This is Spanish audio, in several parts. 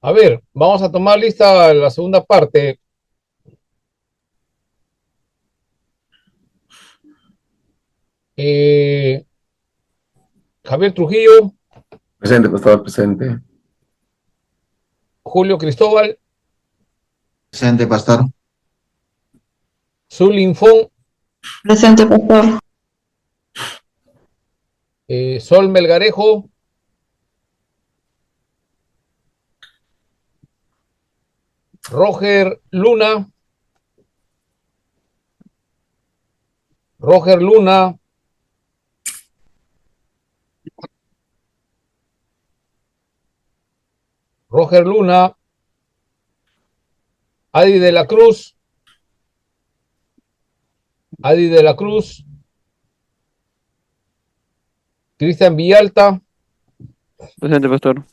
A ver, vamos a tomar lista la segunda parte. Eh, Javier Trujillo, Presente, pastor, presente. Julio Cristóbal, Presente, pastor. Zulin Fon, Presente, pastor. Sol Melgarejo, Roger Luna, Roger Luna, Roger Luna, Adi de la Cruz, Adi de la Cruz, Cristian Villalta, Presente, pastor.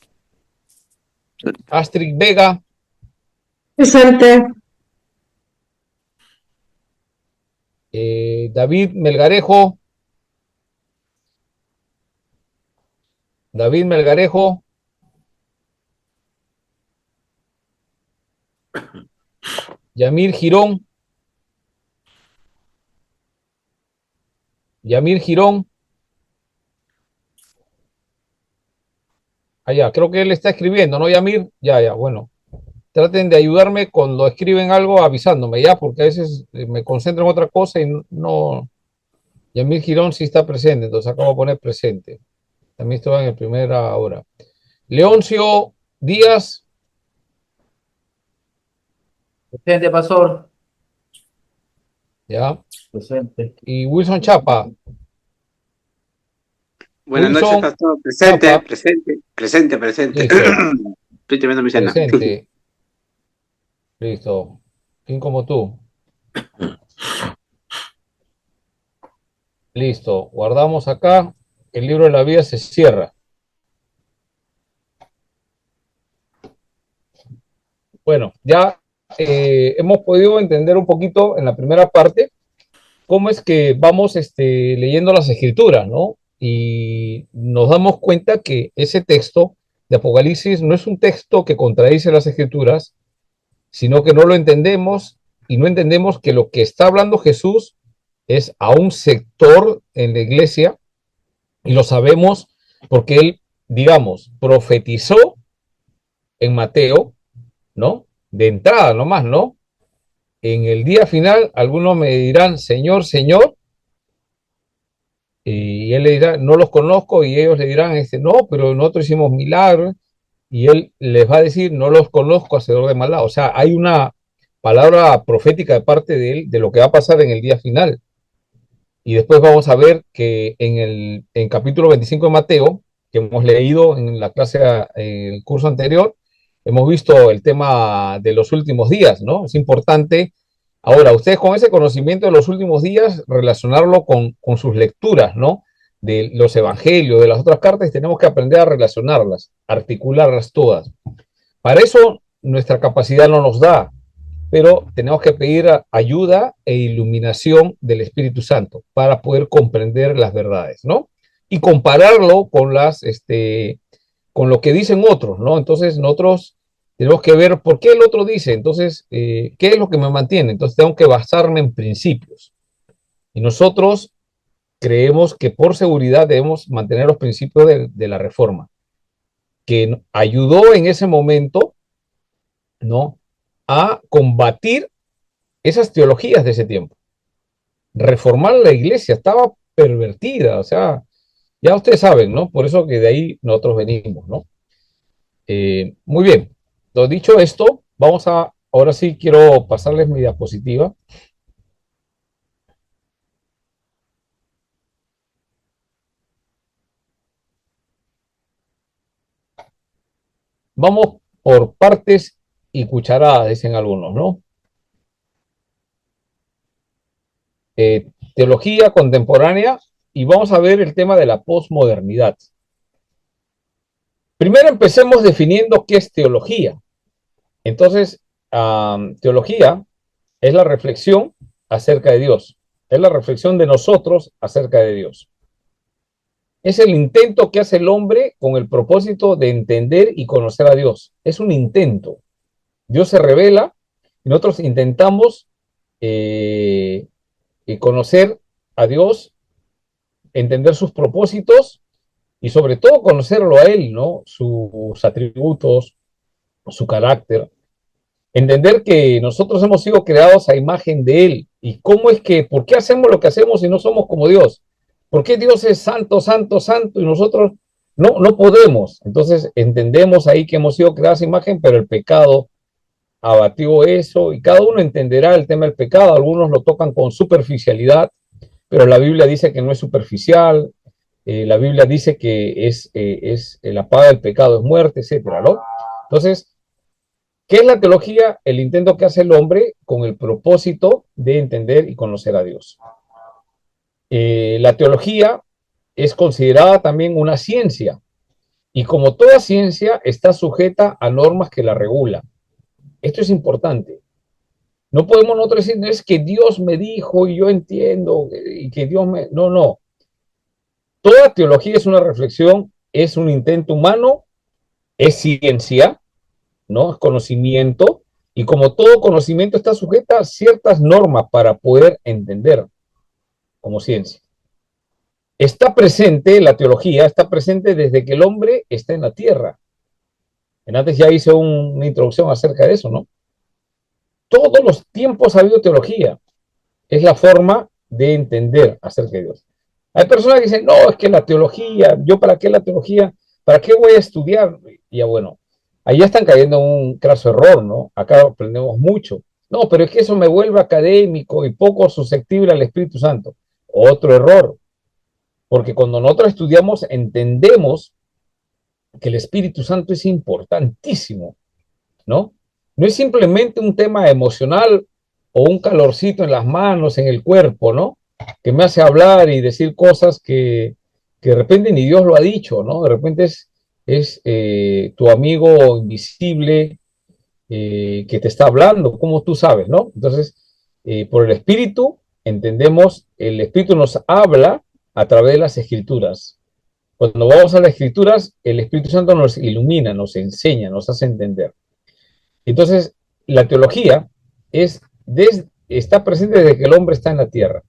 Astrid Vega, Presente. David Melgarejo, David Melgarejo, Yamir Girón, Yamir Girón. Allá, creo que él está escribiendo, ¿no, Yamir? Ya, ya, bueno. Traten de ayudarme cuando escriben algo avisándome, ya, porque a veces me concentro en otra cosa y no. Yamil Girón sí está presente, entonces acabo de poner presente. También estaba en el primera hora. Leoncio Díaz, Presente, pastor. ya. Presente. Y Wilson Chapa. Buenas noches, Wilson pastor. Presente, Chapa, presente, presente, presente. listo, Estoy terminando mi cena. presente, listo. ¿Quién como tú? Listo, guardamos acá. El libro de la vida se cierra. Bueno, ya hemos podido entender un poquito en la primera parte cómo es que vamos leyendo las escrituras, ¿no? Y nos damos cuenta que ese texto de Apocalipsis no es un texto que contradice las escrituras, sino que no lo entendemos y no entendemos que lo que está hablando Jesús es a un sector en la iglesia y lo sabemos porque él, digamos, profetizó en Mateo, ¿no? De entrada nomás, ¿no? En el día final, algunos me dirán, Señor, Señor, y él le dirá, no los conozco, y ellos le dirán, no, pero nosotros hicimos milagros, y él les va a decir, no los conozco, hacedor de maldad. O sea, hay una palabra profética de parte de él de lo que va a pasar en el día final. Y después vamos a ver que en capítulo 25 de Mateo, que hemos leído en la clase, en el curso anterior, hemos visto el tema de los últimos días, ¿no? Es importante. Ahora, ustedes con ese conocimiento de los últimos días, relacionarlo con sus lecturas, ¿no? De los evangelios, de las otras cartas, tenemos que aprender a relacionarlas, articularlas todas. Para eso nuestra capacidad no nos da, pero tenemos que pedir ayuda e iluminación del Espíritu Santo para poder comprender las verdades, ¿no? Y compararlo con lo que dicen otros, ¿no? Entonces nosotros tenemos que ver por qué el otro dice, entonces, ¿qué es lo que me mantiene? Entonces tengo que basarme en principios. Y nosotros creemos que por seguridad debemos mantener los principios de la reforma, que ayudó en ese momento, ¿no? A combatir esas teologías de ese tiempo. Reformar la iglesia estaba pervertida, o sea, ya ustedes saben, ¿no? Por eso que de ahí nosotros venimos, ¿no? Muy bien, entonces, dicho esto, ahora sí quiero pasarles mi diapositiva. Vamos por partes y cucharadas, dicen algunos, ¿no? Teología contemporánea y vamos a ver el tema de la posmodernidad. Primero empecemos definiendo qué es teología. Entonces, teología es la reflexión acerca de Dios, es la reflexión de nosotros acerca de Dios. Es el intento que hace el hombre con el propósito de entender y conocer a Dios. Es un intento. Dios se revela y nosotros intentamos conocer a Dios, entender sus propósitos y sobre todo conocerlo a Él, ¿no? Sus atributos, su carácter. Entender que nosotros hemos sido creados a imagen de Él. ¿Y cómo es que, por qué hacemos lo que hacemos si no somos como Dios? ¿Por qué Dios es santo, santo, santo y nosotros no podemos? Entonces entendemos ahí que hemos sido creados a imagen, pero el pecado abatió eso y cada uno entenderá el tema del pecado. Algunos lo tocan con superficialidad, pero la Biblia dice que no es superficial. La Biblia dice que es la paga del pecado es muerte, etcétera, ¿no? Entonces, ¿qué es la teología? El intento que hace el hombre con el propósito de entender y conocer a Dios. La teología es considerada también una ciencia y como toda ciencia está sujeta a normas que la regulan. Esto es importante. No podemos nosotros decir, no es que Dios me dijo y yo entiendo y que Dios me... No, no. Toda teología es una reflexión, es un intento humano, es ciencia, ¿no? Es conocimiento, y como todo conocimiento está sujeta a ciertas normas para poder entender como ciencia. Está presente, la teología está presente desde que el hombre está en la tierra. Antes ya hice una introducción acerca de eso, ¿no? Todos los tiempos ha habido teología. Es la forma de entender acerca de Dios. Hay personas que dicen, no, es que la teología, ¿yo para qué la teología? ¿Para qué voy a estudiar? Y ya bueno, ahí ya están cayendo en un craso error, ¿no? Acá aprendemos mucho. No, pero es que eso me vuelve académico y poco susceptible al Espíritu Santo. Otro error. Porque cuando nosotros estudiamos, entendemos que el Espíritu Santo es importantísimo, ¿no? No es simplemente un tema emocional o un calorcito en las manos, en el cuerpo, ¿no? Que me hace hablar y decir cosas que de repente ni Dios lo ha dicho, ¿no? De repente es tu amigo invisible que te está hablando, como tú sabes, ¿no? Entonces, por el Espíritu entendemos, el Espíritu nos habla a través de las Escrituras. Cuando vamos a las Escrituras, el Espíritu Santo nos ilumina, nos enseña, nos hace entender. Entonces, la teología está presente desde que el hombre está en la tierra.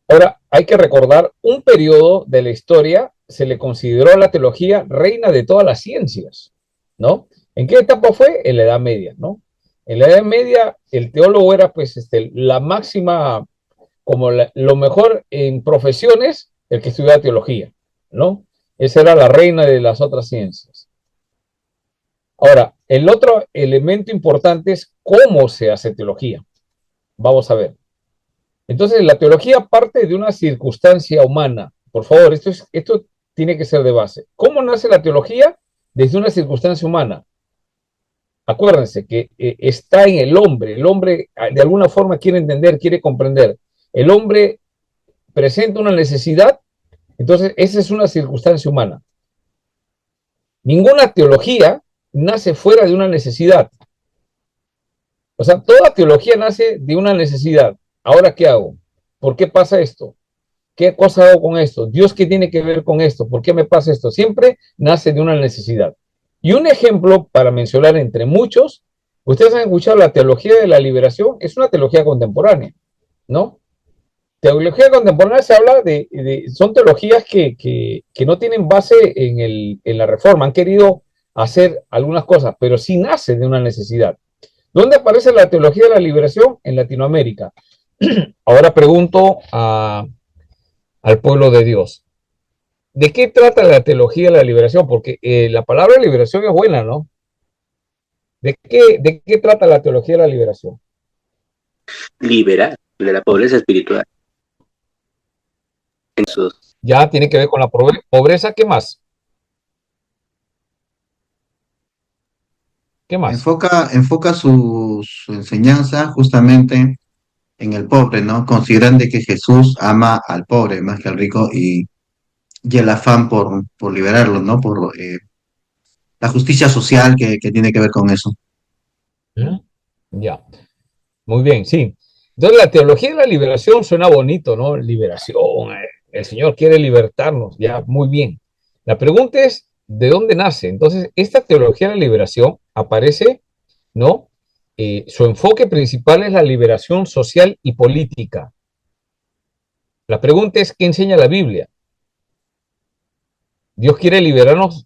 Ahora, hay que recordar, un periodo de la historia se le consideró a la teología reina de todas las ciencias, ¿no? ¿En qué etapa fue? En la Edad Media, ¿no? En la Edad Media, el teólogo era, pues, la máxima, como lo mejor en profesiones, el que estudiaba teología, ¿no? Esa era la reina de las otras ciencias. Ahora, el otro elemento importante es cómo se hace teología. Vamos a ver. Entonces, la teología parte de una circunstancia humana. Por favor, esto tiene que ser de base. ¿Cómo nace la teología? Desde una circunstancia humana. Acuérdense que está en el hombre. El hombre de alguna forma quiere entender, quiere comprender. El hombre presenta una necesidad, entonces esa es una circunstancia humana. Ninguna teología nace fuera de una necesidad. O sea, toda teología nace de una necesidad. Ahora, ¿qué hago? ¿Por qué pasa esto? ¿Qué cosa hago con esto? ¿Dios qué tiene que ver con esto? ¿Por qué me pasa esto? Siempre nace de una necesidad. Y un ejemplo para mencionar entre muchos, ustedes han escuchado la teología de la liberación, es una teología contemporánea, ¿no? Teología contemporánea se habla son teologías que no tienen base en la reforma, han querido hacer algunas cosas, pero sí nace de una necesidad. ¿Dónde aparece la teología de la liberación? En Latinoamérica. Ahora pregunto al pueblo de Dios. ¿De qué trata la teología de la liberación? Porque la palabra liberación es buena, ¿no? ¿De qué trata la teología de la liberación? Liberar de la pobreza espiritual. En sus... Ya tiene que ver con la pobreza. ¿Qué más? ¿Qué más? Enfoca su enseñanza justamente en el pobre, ¿no? Consideran de que Jesús ama al pobre más que al rico y el afán por liberarlo, ¿no? Por la justicia social que tiene que ver con eso. Ya, muy bien, sí. Entonces la teología de la liberación suena bonito, ¿no? Liberación, el Señor quiere libertarnos, ya, muy bien. La pregunta es, ¿de dónde nace? Entonces, esta teología de la liberación aparece, ¿no? Su enfoque principal es la liberación social y política. La pregunta es, ¿qué enseña la Biblia? Dios quiere liberarnos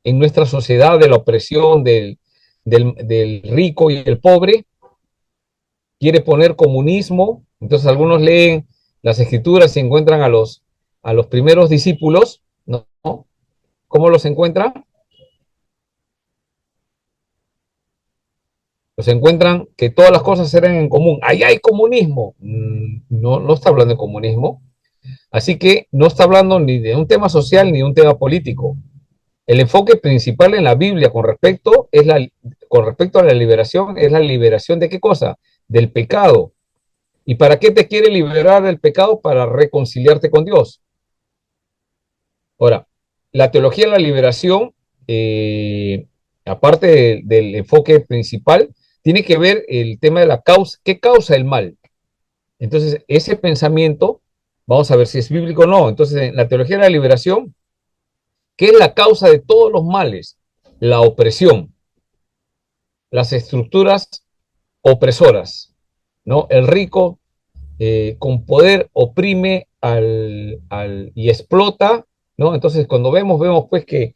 en nuestra sociedad de la opresión del rico y el pobre, quiere poner comunismo. Entonces algunos leen las escrituras y encuentran a los primeros discípulos, ¿no? ¿Cómo los encuentran? Los encuentran que todas las cosas eran en común. ¡Ahí hay comunismo! No, no está hablando de comunismo. Así que no está hablando ni de un tema social ni de un tema político. El enfoque principal en la Biblia con respecto a la liberación es la liberación de qué cosa? Del pecado. ¿Y para qué te quiere liberar del pecado? Para reconciliarte con Dios. Ahora, la teología de la liberación, aparte del enfoque principal, tiene que ver el tema de la causa, ¿qué causa el mal? Entonces, ese pensamiento, vamos a ver si es bíblico o no. Entonces, en la teología de la liberación, ¿qué es la causa de todos los males? La opresión, las estructuras opresoras, ¿no? El rico con poder oprime y explota, ¿no? Entonces, cuando vemos pues que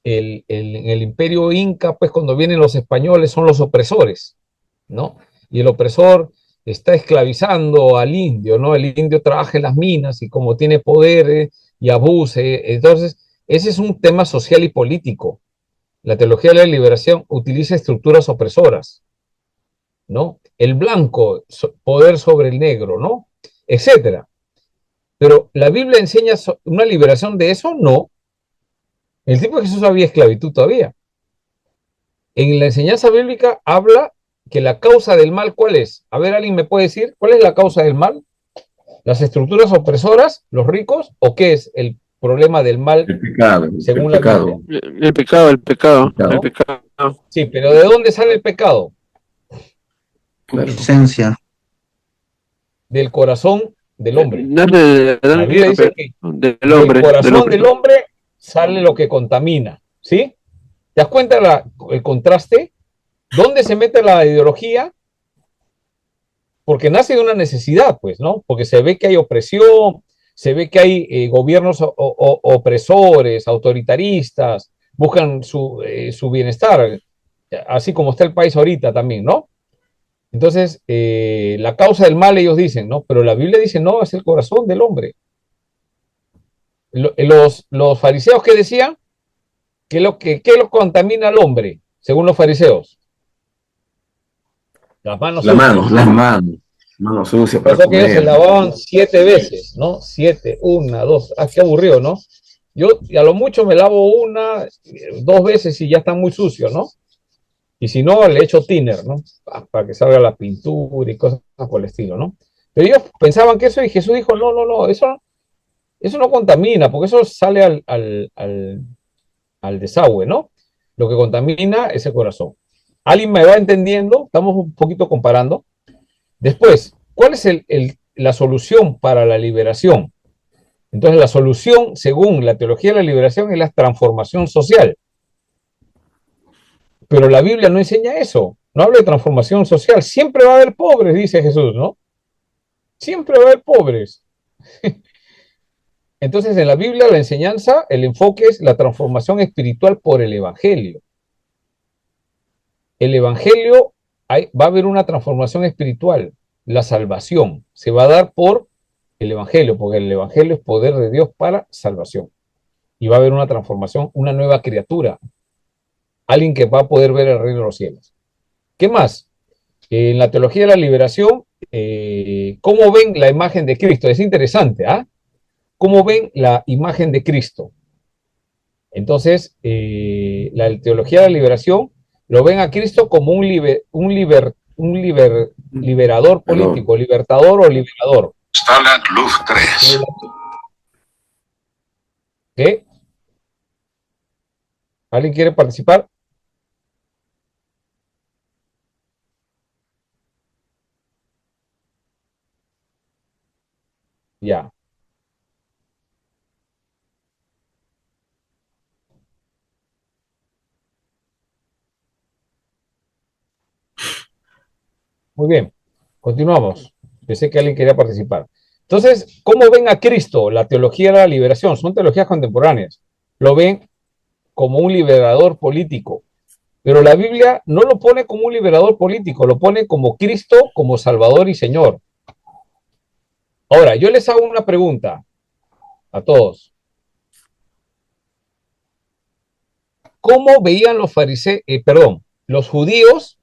en el imperio inca, pues cuando vienen los españoles son los opresores, ¿no? Y el opresor está esclavizando al indio, ¿no? El indio trabaja en las minas y como tiene poder y abuse, entonces ese es un tema social y político. La teología de la liberación utiliza estructuras opresoras, ¿no? El blanco, poder sobre el negro, ¿no? Etcétera. Pero la Biblia enseña una liberación de eso, no. En el tiempo de Jesús había esclavitud todavía. En la enseñanza bíblica habla que la causa del mal, ¿cuál es? A ver, ¿alguien me puede decir cuál es la causa del mal? ¿Las estructuras opresoras, los ricos, o qué es el problema del mal El pecado, el según la Biblia? pecado, El pecado, el pecado, el pecado, ¿No? pecado. Sí, pero ¿de dónde sale el pecado? claro. Licencia. Del corazón del hombre. Nace de La Adán y Biblia Eva, dice pero que del del hombre, del corazón hombre. del hombre sale lo que contamina, ¿sí? ¿Te das cuenta el contraste? ¿Dónde se mete la ideología? Porque nace de una necesidad, pues, ¿no? Porque se ve que hay opresión, se ve que hay gobiernos opresores, autoritaristas, buscan su bienestar, así como está el país ahorita también, ¿no? Entonces, la causa del mal ellos dicen, ¿no? Pero la Biblia dice, no, es el corazón del hombre. Los fariseos que decían ¿qué lo contamina al hombre, según los fariseos? Las manos sucias. Manos sucias Por para eso que ellos se comer. lavaban 7 veces, ¿no? 7, una, dos. Ah, qué aburrido, ¿no? Yo a lo mucho me lavo una, 2 veces y ya están muy sucios, ¿no? Y si no, le echo thinner, ¿no? Para que salga la pintura y cosas por el estilo, ¿no? Pero ellos pensaban que eso y Jesús dijo, no, no, no, eso no contamina, porque eso sale al desagüe, ¿no? Lo que contamina es el corazón. ¿Alguien me va entendiendo? Estamos un poquito comparando. Después, ¿cuál es la solución para la liberación? Entonces, la solución, según la teología de la liberación, es la transformación social. Pero la Biblia no enseña eso. No habla de transformación social. Siempre va a haber pobres, dice Jesús, ¿no? Siempre va a haber pobres. Entonces, en la Biblia, la enseñanza, el enfoque es la transformación espiritual por el Evangelio. El Evangelio, va a haber una transformación espiritual. La salvación se va a dar por el Evangelio, porque el Evangelio es poder de Dios para salvación. Y va a haber una transformación, una nueva criatura, alguien que va a poder ver el reino de los cielos. ¿Qué más? En la teología de la liberación, ¿cómo ven la imagen de Cristo? Es interesante, ¿ah? ¿Cómo ven la imagen de Cristo? Entonces, la teología de la liberación lo ven a Cristo como liberador Perdón. político, libertador o liberador. Starland Luz 3. ¿Qué? ¿Alguien quiere participar? Ya. Muy bien, continuamos. Pensé que alguien quería participar. Entonces, ¿cómo ven a Cristo, la teología de la liberación? Son teologías contemporáneas. Lo ven como un liberador político, pero la Biblia no lo pone como un liberador político, lo pone como Cristo, como Salvador y Señor. Ahora, yo les hago una pregunta a todos. ¿Cómo veían los fariseos, los judíos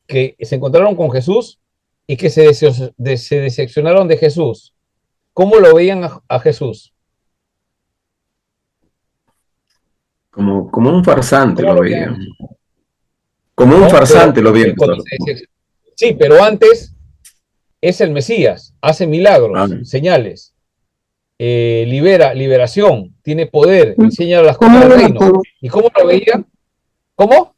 que se encontraron con Jesús y que se decepcionaron de Jesús? ¿Cómo lo veían a Jesús? Como un farsante ¿Cómo lo lo veían? veían. Como un No, farsante lo pero veían, cuando pastor. sí, pero antes es el Mesías, hace Ah, milagros, señales, liberación, tiene poder, enseña las Como cosas un del reino. libertador. ¿Y cómo lo veían? ¿Cómo?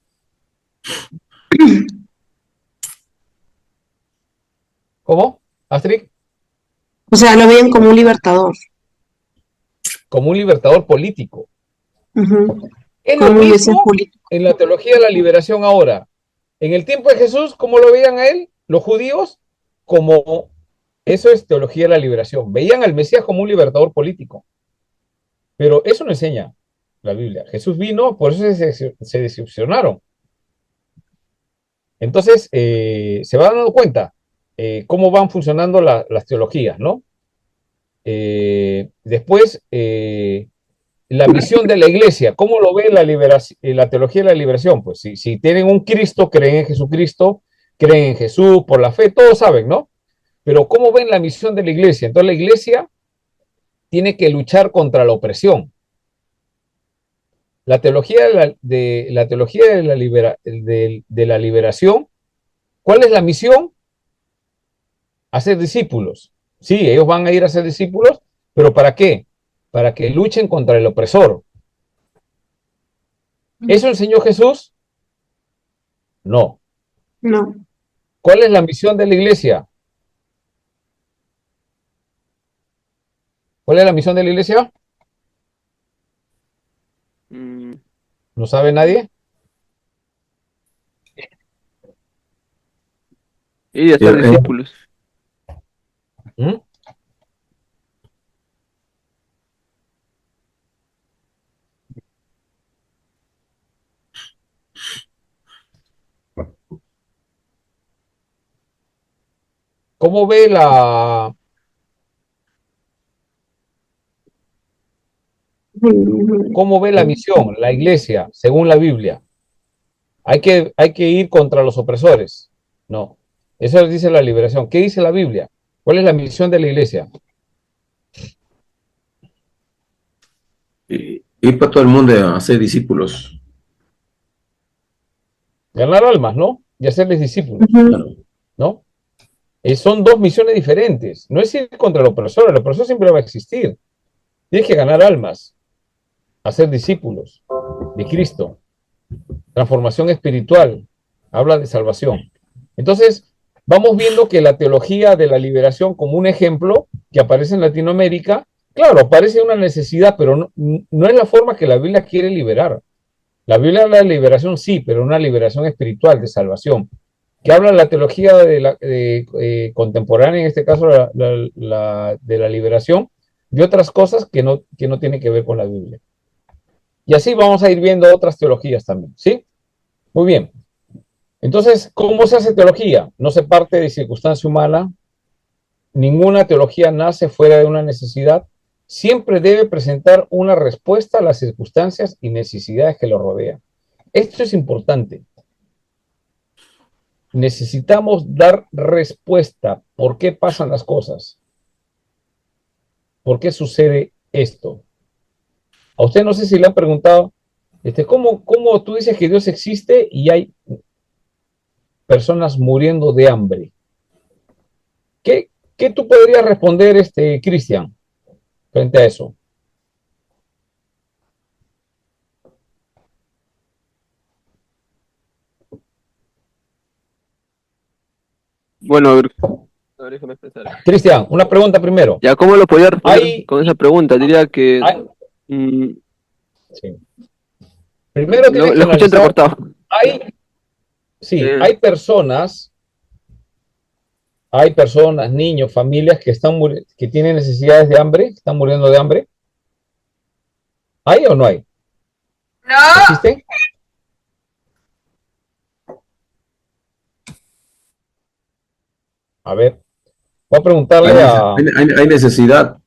¿Cómo? Astrid, O sea, lo veían como un libertador. como un libertador político. Ujú. Es lo Como un mesías mismo político. en la teología de la liberación ahora. En el tiempo de Jesús, ¿cómo lo veían a él? Los judíos, como eso es teología de la liberación. Veían al Mesías como un libertador político. Pero eso no enseña la Biblia. Jesús vino, por eso se decepcionaron. Entonces, se van dando cuenta cómo van funcionando las teologías, ¿no? Después, la misión de la iglesia, ¿cómo lo ve la teología de la liberación? Pues si tienen un Cristo, creen en Jesucristo, creen en Jesús por la fe, todos saben, ¿no? Pero ¿cómo ven la misión de la iglesia? Entonces la iglesia tiene que luchar contra la opresión. La teología la teología de la liberación, ¿cuál es la misión? Hacer discípulos. Sí, ellos van a ir a ser discípulos, pero ¿para qué? Para que luchen contra el opresor. ¿Eso enseñó Jesús? No. No. ¿Cuál es la misión de la iglesia? ¿Cuál es la misión de la iglesia? Mm, ¿No sabe nadie? Y de ser eh, discípulos. ¿Mm? ¿Cómo ve Ujú. cómo ve la misión, la iglesia, según la Biblia? Hay que ir contra los opresores. No. Eso dice la liberación. ¿Qué dice la Biblia? ¿Cuál es la misión de la iglesia? ir para todo el mundo a hacer discípulos. Ganar almas, ¿no? Y hacerles discípulos, Ujú. ¿no? Son dos misiones diferentes. No es ir contra el opresor siempre va a existir. Tienes que ganar almas, hacer discípulos de Cristo. Transformación espiritual, habla de salvación. Entonces, vamos viendo que la teología de la liberación, como un ejemplo que aparece en Latinoamérica, claro, aparece una necesidad, pero no es la forma que la Biblia quiere liberar. La Biblia habla de liberación, sí, pero una liberación espiritual, de salvación. Que habla la teología contemporánea, en este caso de la liberación, de otras cosas que no tienen que ver con la Biblia. Y así vamos a ir viendo otras teologías también, ¿sí? Muy bien. Entonces, ¿cómo se hace teología? No se parte de circunstancia humana. Ninguna teología nace fuera de una necesidad. Siempre debe presentar una respuesta a las circunstancias y necesidades que lo rodean. Esto es importante. Necesitamos dar respuesta. ¿Por qué pasan las cosas? ¿Por qué sucede esto? A usted no sé si le han preguntado, ¿cómo tú dices que Dios existe y hay personas muriendo de hambre? ¿Qué tú podrías responder, Cristian, frente a eso? Bueno, a ver, déjame pensar. Cristian, una pregunta primero. Ya, ¿cómo lo podría responder Hay, con esa pregunta? Diría que hay- mm, sí. Primero tienes lo que escuché analizar, entrecortado. hay, Sí, hay personas, niños, familias que que tienen necesidades de hambre, que están muriendo de hambre. ¿Hay o no hay? ¿Existen? A ver, voy a Hay, preguntarle nece- a... hay necesidad,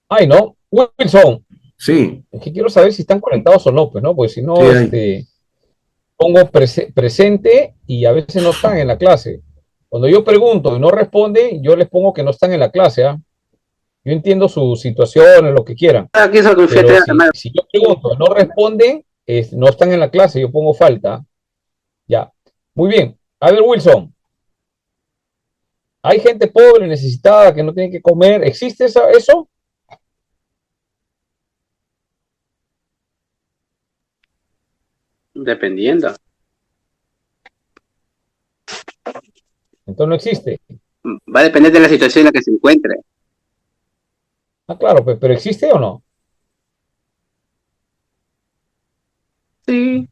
Ay, no, Wilson, sí, es que quiero saber si están conectados o no, pues no, pues si sí no, hay. pongo presente y a veces no están en la clase. Cuando yo pregunto y no responde, yo les pongo que no están en la clase, ¿ah? Yo entiendo su situación, lo que quieran, Aquí es lo que me fui a pero traer, si yo pregunto y no responden, no están en la clase, yo pongo falta. Ya. Muy bien. A ver, Wilson, hay gente pobre, necesitada, que no tiene que comer. ¿Existe eso? dependiendo. Entonces no existe. Va a depender de la situación en la que se encuentre. Ah, claro, pues, pero ¿existe o no? Sí,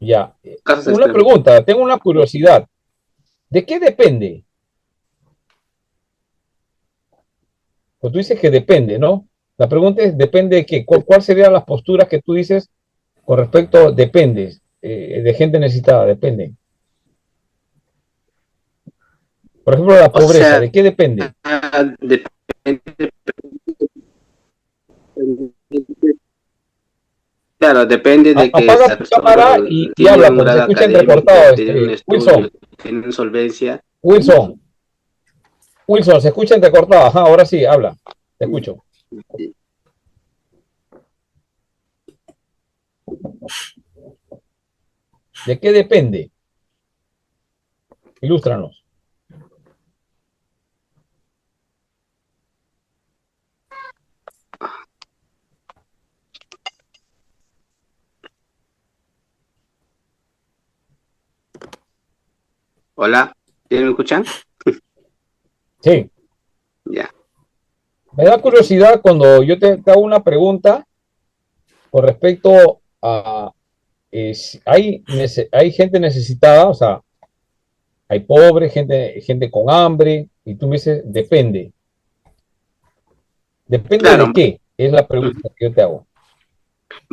Ya. casos Una extremos. pregunta, tengo una curiosidad. ¿De qué depende? Pues tú dices que depende, ¿no? La pregunta es, ¿depende de qué? ¿Cuál serían las posturas que tú dices con respecto, depende, de gente necesitada, depende? Por ejemplo, la O pobreza, sea, ¿de qué depende? depende, claro, depende de que Apaga esa tu persona cámara y tiene habla, un porque se grado escucha académico, entrecortado, tiene un estudio, Wilson, tiene una solvencia. Wilson, Wilson, se escucha entrecortado. Ajá, ahora sí, habla, te escucho. ¿De qué depende? Ilústranos. Hola, ¿me escuchan? Sí, Ya. me da curiosidad cuando yo te hago una pregunta con respecto a si hay gente necesitada, o sea, hay pobre, gente con hambre, y tú me dices, depende. ¿Depende de Claro, qué? Es la pregunta que yo te hago.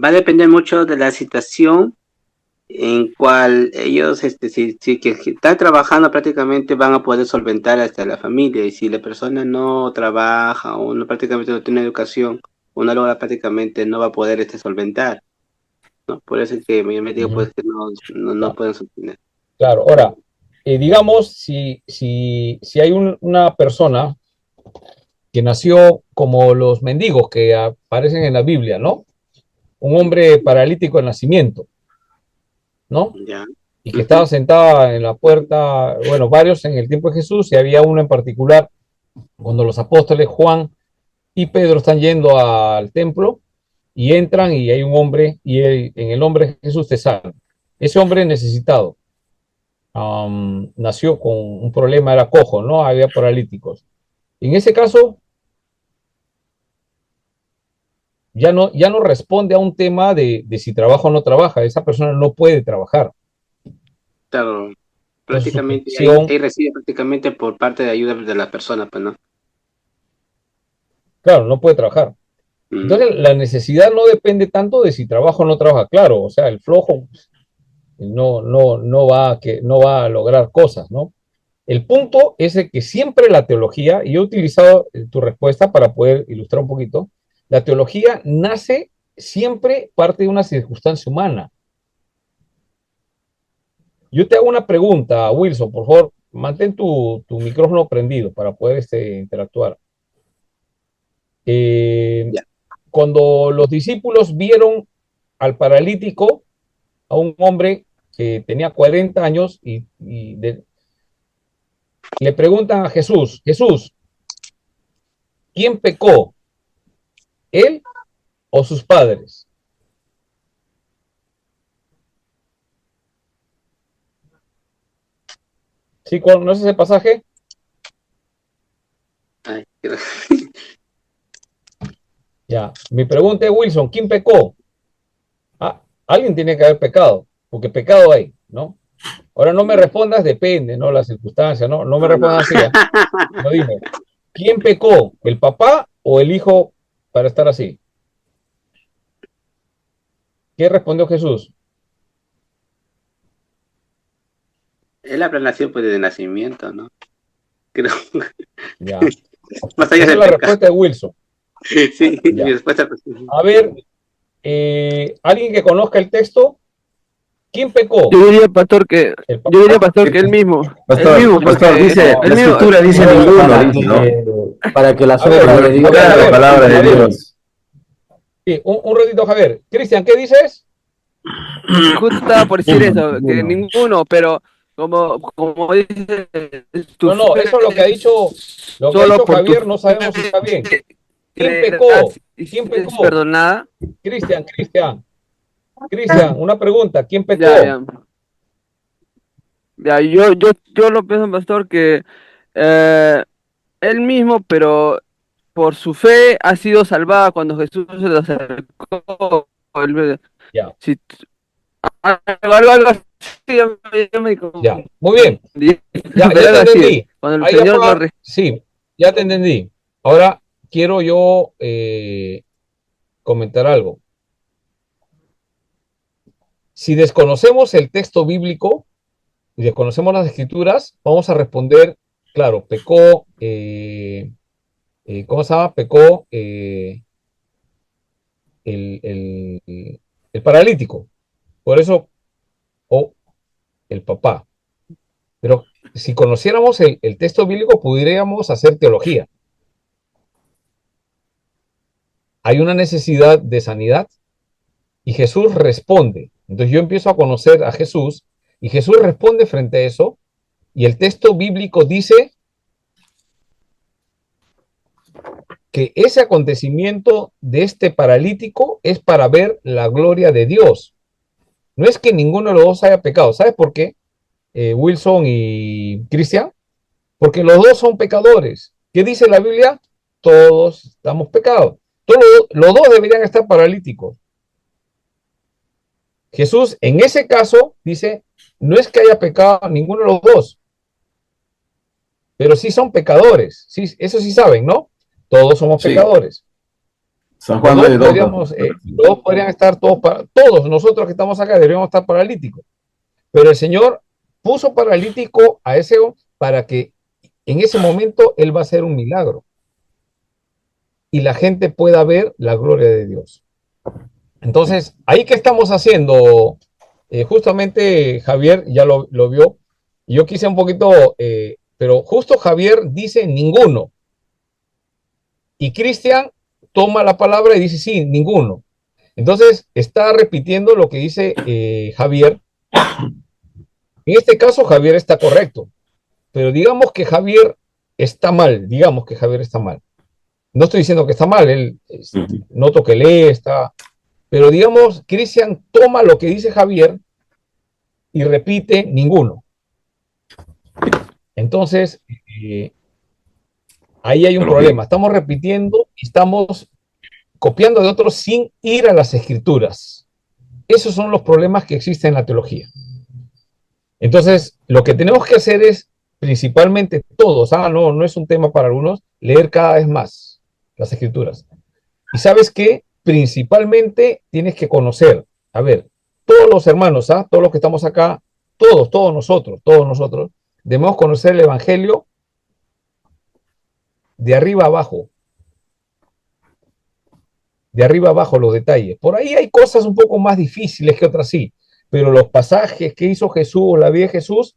va a depender mucho de la situación en cual ellos, si que están trabajando prácticamente van a poder solventar hasta la familia, y si la persona no trabaja o no, prácticamente no tiene educación, una logra prácticamente no va a poder solventar, ¿no? Por eso es que me digo Ujú. pues que no pueden sostener. Claro, ahora, digamos, si hay una persona que nació como los mendigos que aparecen en la Biblia, ¿no? Un hombre paralítico de nacimiento, ¿no? Ya. Y que estaba sentada en la puerta, bueno, varios en el tiempo de Jesús, y había uno en particular cuando los apóstoles Juan y Pedro están yendo al templo y entran y hay un hombre y en el nombre de Jesús te salva. Ese hombre necesitado nació con un problema, era cojo, ¿no? Había paralíticos. En ese caso, ya no responde a un tema de si trabaja o no trabaja. Esa persona no puede trabajar. Claro, Entonces, su prácticamente petición, ahí recibe prácticamente por parte de ayuda de la persona, pues, ¿no? claro, no puede trabajar. Mm. Entonces, la necesidad no depende tanto de si trabaja o no trabaja. Claro, o sea, el flojo no va a lograr cosas, ¿no? El punto es de que siempre la teología, y yo he utilizado tu respuesta para poder ilustrar un poquito, la teología nace siempre parte de una circunstancia humana. Yo te hago una pregunta, Wilson, por favor, mantén tu micrófono prendido para poder interactuar. Eh, Ya. Cuando los discípulos vieron al paralítico, a un hombre que tenía 40 años, le preguntan a Jesús, Jesús, ¿quién pecó? ¿Él o sus padres? ¿Sí conoces ese pasaje? Ay, Ya. Mi pregunta es, Wilson, ¿quién pecó? Ah, alguien tiene que haber pecado, porque pecado hay, ¿no? Ahora no me respondas, depende, ¿no? Las circunstancias, ¿no? No me respondas así, ¿eh? No, dime, ¿quién pecó? ¿El papá o el hijo para estar así? ¿Qué respondió Jesús? Él habrá nacido pues desde nacimiento, ¿no? Creo. Ya. Más allá Esa es del la pecado. respuesta de Wilson. Sí, Ya. mi respuesta pues, A ver, alguien que conozca el texto, ¿quién pecó? Yo diría, pastor, que ¿El yo diría, papá? pastor, que él mismo. Pastor, Él mismo, pastor, porque dice, No, él la mismo. escritura dice a ver, ninguno, Para dice, ¿no? para que las a ver, obras de Dios a La ver, palabra de Javier, Dios. sí, un ratito, Javier. Cristian, ¿qué dices? Justo estaba por decir eso, que ninguno. ninguno, pero como dice tu No, no, eso es lo que ha fe, dicho, lo que ha solo dicho por tu Javier, no sabemos si está bien. ¿Quién pecó? y ¿Quién es pecó? perdonada. Cristian, una pregunta, ¿quién Ya, pecó? ya. Ya, yo lo pienso, pastor, que eh, él mismo, pero por su fe ha sido salvada cuando Jesús se le acercó. Ya, Si, algo así, yo me ya, confundí, muy bien, ya, pero ya te algo así es. entendí. Cuando el Ahí Señor lo apa, sí, ya te entendí. Ahora quiero yo comentar algo. Si desconocemos el texto bíblico y desconocemos las escrituras, vamos a responder, claro, pecó, ¿cómo se llama? Pecó el, el paralítico. Por eso, o el papá. Pero si conociéramos el texto bíblico, podríamos hacer teología. Hay una necesidad de sanidad y Jesús responde. Entonces yo empiezo a conocer a Jesús y Jesús responde frente a eso y el texto bíblico dice que ese acontecimiento de este paralítico es para ver la gloria de Dios. No es que ninguno de los dos haya pecado. ¿Sabes por qué? Wilson y Cristian, porque los dos son pecadores. ¿Qué dice la Biblia? Todos estamos pecados. Todos, los dos deberían estar paralíticos. Jesús, en ese caso, dice, no es que haya pecado ninguno de los dos, pero sí son pecadores. Sí, eso sí saben, ¿no? Todos somos Sí. pecadores. San Los Juan dos, 9:2. los dos podrían estar todos nosotros que estamos acá deberíamos estar paralíticos. Pero el Señor puso paralítico a ese para que en ese momento Él va a hacer un milagro y la gente pueda ver la gloria de Dios. Entonces, ahí que estamos haciendo, justamente Javier ya lo vio, y yo quise un poquito, pero justo Javier dice ninguno, y Cristian toma la palabra y dice sí, ninguno. Entonces, está repitiendo lo que dice Javier. En este caso, Javier está correcto, pero digamos que Javier está mal, digamos que Javier está mal. No estoy diciendo que está mal, él noto que lee, está. Pero digamos, Cristian toma lo que dice Javier y repite ninguno. Entonces, ahí hay un problema. Estamos repitiendo y estamos copiando de otros sin ir a las escrituras. Esos son los problemas que existen en la teología. Entonces, lo que tenemos que hacer es, principalmente todos, no es un tema para algunos, leer cada vez más las escrituras. Y sabes qué, principalmente tienes que conocer, a ver, todos los hermanos, todos los que estamos acá, todos nosotros, debemos conocer el Evangelio de arriba abajo los detalles. Por ahí hay cosas un poco más difíciles que otras sí, pero los pasajes que hizo Jesús, la vida de Jesús,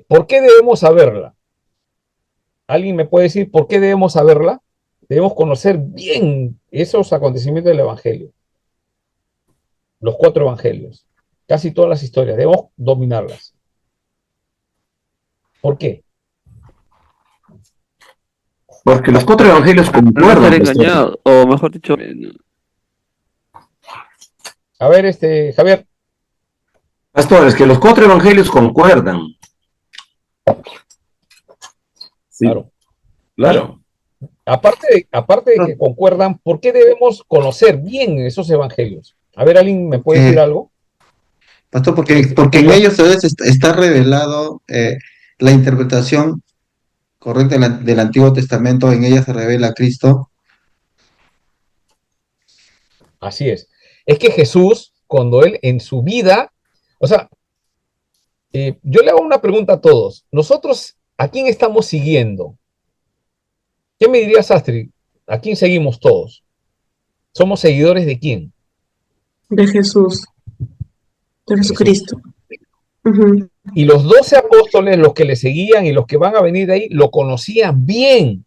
¿por qué debemos saberla? ¿Alguien me puede decir por qué debemos saberla? Debemos conocer bien esos acontecimientos del Evangelio, los 4 evangelios, casi todas las historias, debemos dominarlas. ¿Por qué? Porque los 4 evangelios no estar concuerdan, pastor. engañado, o mejor dicho, A ver, Javier. Pastor, es que los 4 evangelios concuerdan. Sí, claro. Aparte de que concuerdan, ¿por qué debemos conocer bien esos evangelios? A ver, ¿alguien me puede decir algo? Pastor, porque en ellos está revelado la interpretación correcta del Antiguo Testamento, en ella se revela Cristo. Así es. Es que Jesús, cuando él en su vida, o sea, yo le hago una pregunta a todos. Nosotros, ¿a quién estamos siguiendo? ¿Qué me dirías, Astrid? ¿A quién seguimos todos? ¿Somos seguidores de quién? De Jesús, de De Jesús. Jesucristo. Ujú. Y los 12 apóstoles, los que le seguían y los que van a venir de ahí, lo conocían bien.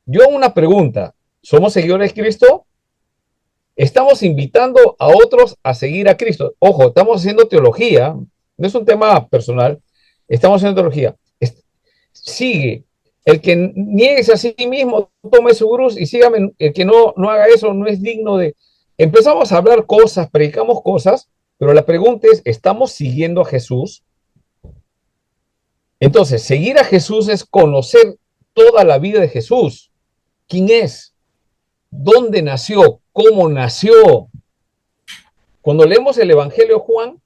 Yo hago una pregunta. ¿Somos seguidores de Cristo? Estamos invitando a otros a seguir a Cristo. Ojo, estamos haciendo teología. No es un tema personal. Estamos haciendo teología. Sigue. El que niegue a sí mismo, tome su cruz y sígame. El que no haga eso no es digno de... Empezamos a hablar cosas, predicamos cosas, pero la pregunta es, ¿estamos siguiendo a Jesús? Entonces, seguir a Jesús es conocer toda la vida de Jesús. ¿Quién es? ¿Dónde nació? ¿Cómo nació? Cuando leemos el Evangelio de Juan,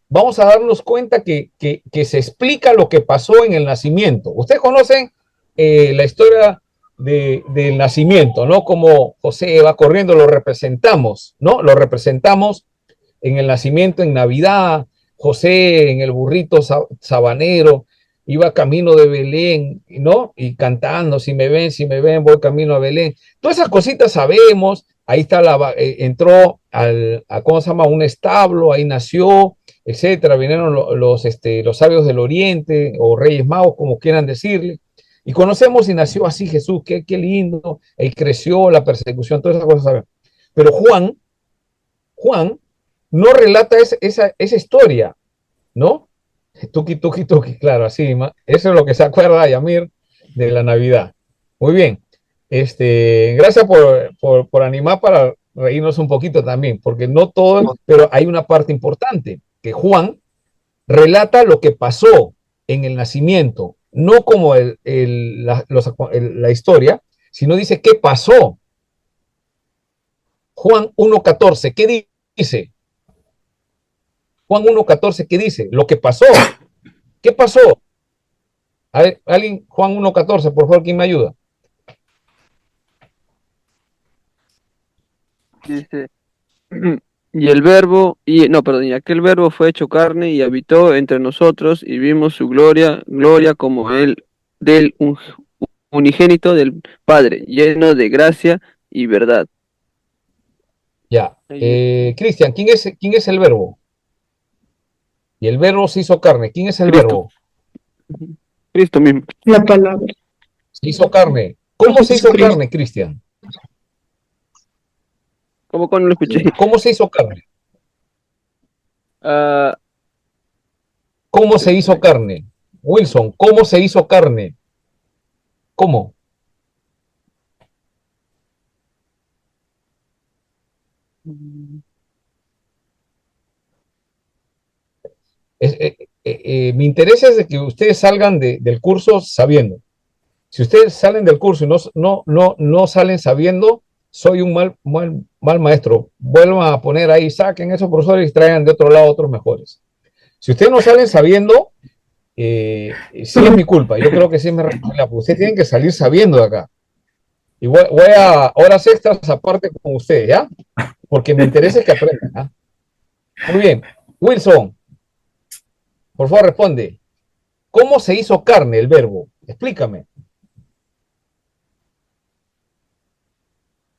vamos a darnos cuenta que se explica lo que pasó en el nacimiento. Ustedes conocen la historia del nacimiento, ¿no? Como José va corriendo, lo representamos, ¿no? Lo representamos en el nacimiento, en Navidad, José en el burrito sabanero, iba camino de Belén, ¿no? Y cantando, si me ven, voy camino a Belén. Todas esas cositas sabemos, ahí está, entró ¿cómo se llama? Un establo, ahí nació, etcétera, vinieron los sabios del Oriente, o Reyes Magos, como quieran decirle, y conocemos y nació así Jesús, qué lindo, él creció, la persecución, todas esas cosas sabemos. Pero Juan no relata esa historia, ¿no? Tuki, claro, así, eso es lo que se acuerda Yamir de la Navidad. Muy bien, gracias por animar para reírnos un poquito también, porque no todo, pero hay una parte importante, que Juan relata lo que pasó en el nacimiento, no como la historia, sino dice qué pasó. Juan 1.14, ¿qué dice? Juan 1.14, ¿qué dice? Lo que pasó. ¿Qué pasó? A ver, alguien, Juan 1.14, por favor, ¿quién me ayuda? Dice, y aquel verbo fue hecho carne y habitó entre nosotros y vimos su gloria como él del unigénito del Padre, lleno de gracia y verdad. Ya. Cristian, ¿quién es el verbo? Y el verbo se hizo carne. ¿Quién es el verbo? Cristo mismo. La palabra. Se hizo carne. ¿Cómo se hizo carne, Cristian? ¿Cómo cuando lo escuché? ¿Cómo se hizo carne? Ah, ¿Cómo se hizo carne? Wilson, ¿cómo se hizo carne? ¿Cómo? Mi interés es de que ustedes salgan del curso sabiendo. Si ustedes salen del curso y no salen sabiendo, soy un mal maestro. Vuelvan a poner ahí, saquen esos profesores y traigan de otro lado otros mejores. Si ustedes no salen sabiendo, sí es mi culpa. Yo creo que sí es mi responsabilidad. Ustedes tienen que salir sabiendo de acá. Y voy a horas extras aparte con ustedes, ¿ya? Porque me interesa que aprendan, ¿ah? Muy bien. Wilson, por favor, responde. ¿Cómo se hizo carne el verbo? Explícame.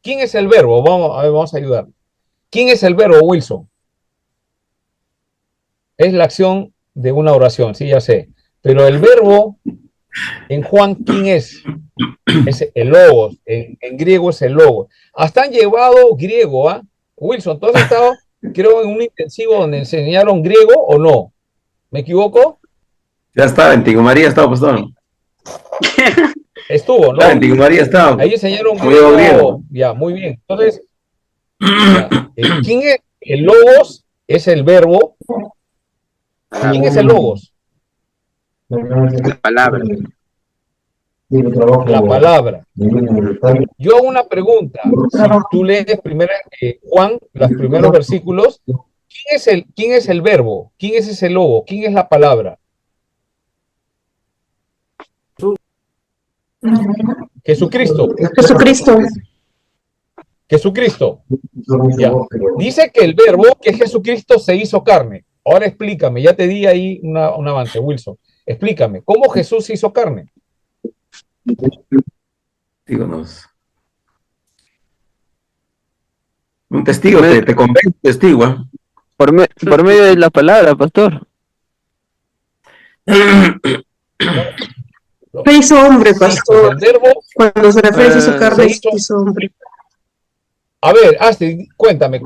¿Quién es el verbo? Vamos a ayudar. ¿Quién es el verbo, Wilson? Es la acción de una oración, sí, ya sé. Pero el verbo en Juan, ¿quién es? Es el logos. En griego es el logos. Hasta han llevado griego, ¿ah? Wilson, ¿tú has estado, creo, en un intensivo donde enseñaron griego o no? ¿Me equivoco? Ya estaba, en Tigo María estaba, pastor. Estuvo, ¿no? En Tigo María estaba. Ahí enseñaron griego. Ya, muy bien. Entonces, ¿quién es? El logos es el verbo. ¿Quién es el logos? La palabra. La palabra. Yo hago una pregunta. Si tú lees primero, Juan, los primeros versículos, ¿quién es el verbo? ¿Quién es ese lobo? ¿Quién es la palabra? Jesucristo. Jesucristo. Jesucristo. Ya. Dice que el verbo, que es Jesucristo, se hizo carne. Ahora explícame, ya te di ahí un avance, Wilson. Explícame, ¿cómo Jesús se hizo carne? Díganos. Un testigo, te convence un testigo, ¿eh? Por medio de la palabra, pastor. Se hizo hombre, Sí, pues pastor. el verbo Cuando se refiere a su carne, se se hizo hombre. A ver, Astrid, cuéntame,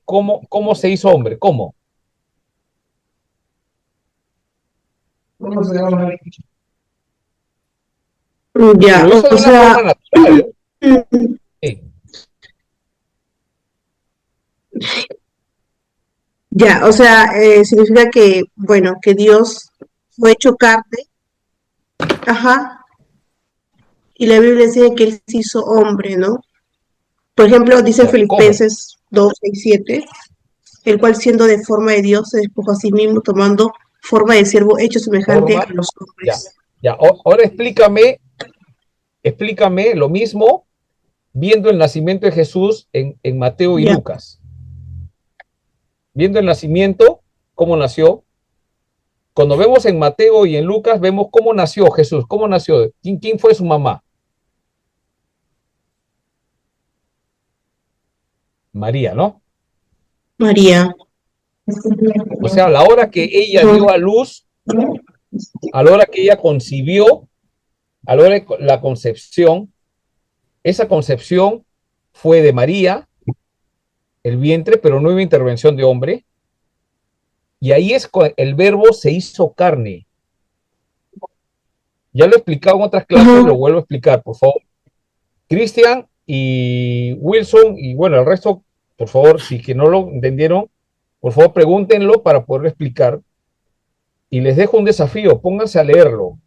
¿cómo se hizo hombre? ¿Cómo? Ya, Pero eso de o una sea, forma natural. Sí. ya, o sea, significa que, bueno, que Dios fue hecho carne, ajá, y la Biblia dice que Él se hizo hombre, ¿no? Por ejemplo, dice en Ya, ¿cómo? Filipenses 2, 6, 7, el cual siendo de forma de Dios se despojó a sí mismo, tomando forma de siervo hecho semejante a Forma. los Ya, hombres. ya. Ahora explícame lo mismo viendo el nacimiento de Jesús en Mateo y Ya, Lucas. Viendo el nacimiento, cómo nació. Cuando vemos en Mateo y en Lucas, vemos cómo nació Jesús, cómo nació, quién fue su mamá. María, ¿no? María. O sea, a la hora que ella dio a luz, a la hora que ella concibió, a la hora de la concepción, esa concepción fue de María, el vientre, pero no hubo intervención de hombre. Y ahí es el verbo se hizo carne. Ya lo he explicado en otras clases, lo vuelvo a explicar, por favor. Cristian y Wilson, y bueno, el resto, por favor, si que no lo entendieron, por favor pregúntenlo para poder explicar. Y les dejo un desafío, pónganse a leerlo.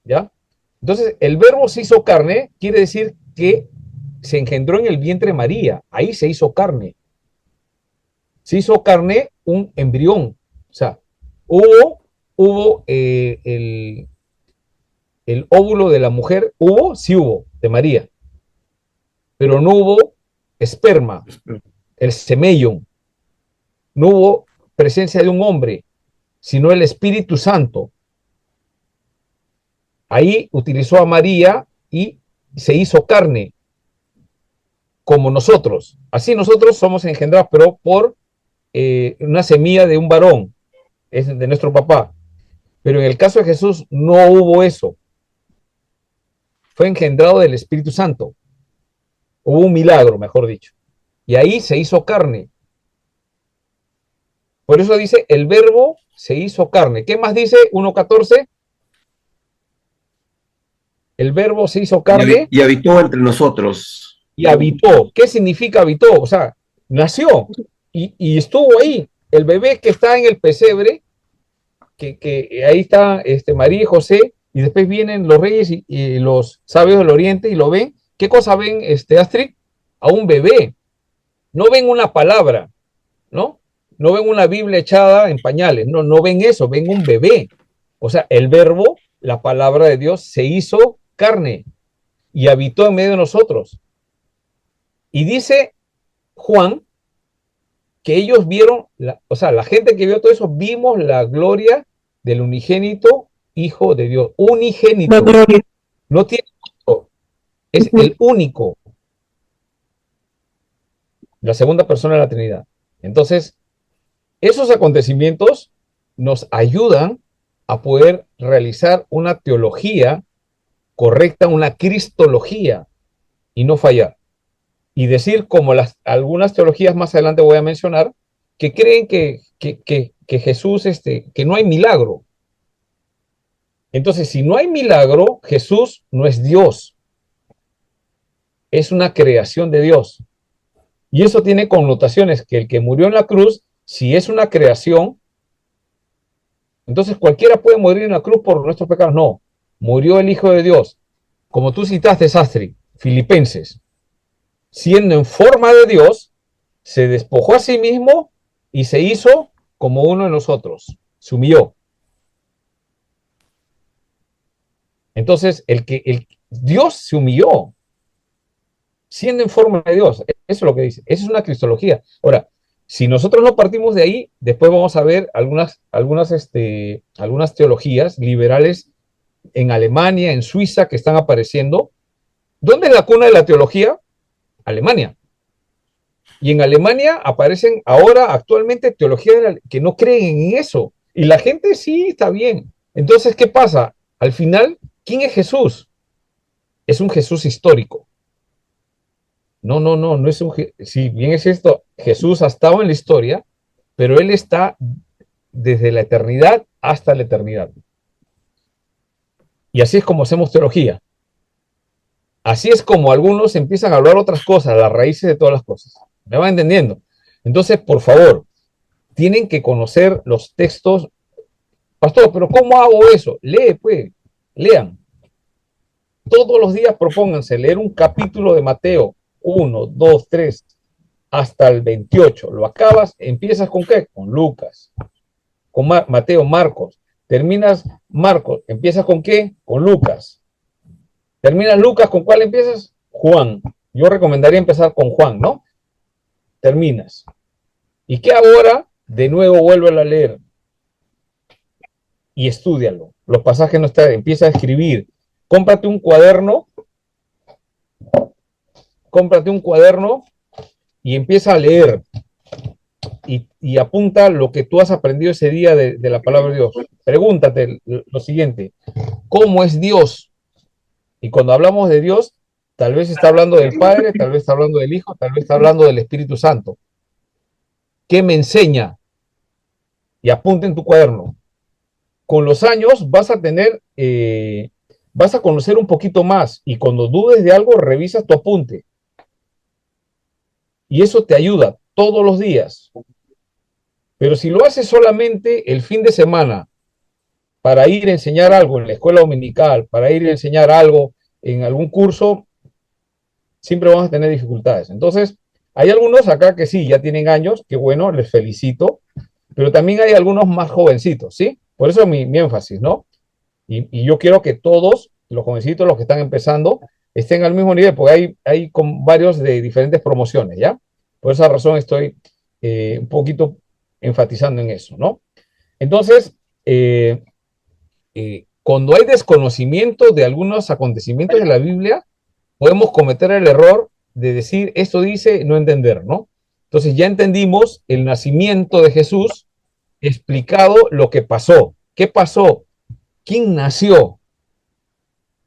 ¿Ya? Entonces, el verbo se hizo carne quiere decir que se engendró en el vientre de María. Ahí se hizo carne. Se hizo carne un embrión. O sea, hubo el óvulo de la mujer, sí hubo, de María. Pero no hubo esperma, el semellón. No hubo presencia de un hombre, sino el Espíritu Santo. Ahí utilizó a María y se hizo carne, como nosotros. Así nosotros somos engendrados, pero por una semilla de un varón, es de nuestro papá. Pero en el caso de Jesús no hubo eso. Fue engendrado del Espíritu Santo. Hubo un milagro, mejor dicho. Y ahí se hizo carne. Por eso dice, el verbo se hizo carne. ¿Qué más dice 1.14? El verbo se hizo carne. Y habitó entre nosotros. Y habitó. ¿Qué significa habitó? O sea, nació y estuvo ahí. El bebé que está en el pesebre, que ahí está María y José, y después vienen los reyes y los sabios del oriente y lo ven. ¿Qué cosa ven, Astrid? A un bebé. No ven una palabra, ¿no? No ven una Biblia echada en pañales, no ven eso, ven un bebé. O sea, el verbo, la palabra de Dios, se hizo carne y habitó en medio de nosotros. Y dice Juan que ellos vieron, o sea, la gente que vio todo eso, vimos la gloria del unigénito Hijo de Dios. Unigénito. No tiene otro. Es el único. La segunda persona de la Trinidad. Entonces, esos acontecimientos nos ayudan a poder realizar una teología correcta, una cristología, y no fallar. Y decir, como algunas teologías más adelante voy a mencionar, que creen que Jesús, que no hay milagro. Entonces, si no hay milagro, Jesús no es Dios. Es una creación de Dios. Y eso tiene connotaciones, que el que murió en la cruz, si es una creación, entonces cualquiera puede morir en la cruz por nuestros pecados. No. murió el Hijo de Dios. Como tú citaste, Sastri, Filipenses, siendo en forma de Dios, se despojó a sí mismo y se hizo como uno de nosotros, se humilló. Entonces, Dios se humilló, siendo en forma de Dios. Eso es lo que dice. Eso es una cristología. Ahora, si nosotros no partimos de ahí, después vamos a ver algunas teologías liberales en Alemania, en Suiza, que están apareciendo. ¿Dónde es la cuna de la teología? Alemania. Y en Alemania aparecen ahora, actualmente, teologías que no creen en eso. Y la gente sí está bien. Entonces, ¿qué pasa? Al final, ¿quién es Jesús? Es un Jesús histórico. No es si bien es cierto, Jesús ha estado en la historia, pero Él está desde la eternidad hasta la eternidad. Y así es como hacemos teología. Así es como algunos empiezan a hablar otras cosas, las raíces de todas las cosas. ¿Me van entendiendo? Entonces, por favor, tienen que conocer los textos. Pastor, pero ¿cómo hago eso? Lee, pues, lean. Todos los días propónganse leer un capítulo de Mateo, 1, 2, 3, hasta el 28. Lo acabas, empiezas con ¿qué? Con Lucas, con Mateo, Marcos. Terminas Marcos, empiezas con ¿qué? Con Lucas. Terminas Lucas, ¿con cuál empiezas? Juan. Yo recomendaría empezar con Juan, ¿no? Terminas. ¿Y qué ahora? De nuevo vuelve a leer y estúdialo. Los pasajes no están, empieza a escribir. Cómprate un cuaderno y empieza a leer y apunta lo que tú has aprendido ese día de la palabra de Dios. Pregúntate lo siguiente: ¿cómo es Dios? Y cuando hablamos de Dios, tal vez está hablando del Padre, tal vez está hablando del Hijo, tal vez está hablando del Espíritu Santo. ¿Qué me enseña? Y apunta en tu cuaderno. Con los años vas a conocer un poquito más, y cuando dudes de algo, revisas tu apunte. Y eso te ayuda todos los días. Pero si lo haces solamente el fin de semana, para ir a enseñar algo en la escuela dominical, para ir a enseñar algo en algún curso, siempre vamos a tener dificultades. Entonces, hay algunos acá que sí, ya tienen años, que bueno, les felicito, pero también hay algunos más jovencitos, ¿sí? Por eso mi énfasis, ¿no? Y yo quiero que todos, los jovencitos, los que están empezando, estén al mismo nivel, porque hay con varios de diferentes promociones, ¿ya? Por esa razón estoy un poquito enfatizando en eso, ¿no? Entonces, cuando hay desconocimiento de algunos acontecimientos de la Biblia, podemos cometer el error de decir, esto dice, no entender, ¿no? Entonces ya entendimos el nacimiento de Jesús, explicado lo que pasó. ¿Qué pasó? ¿Quién nació?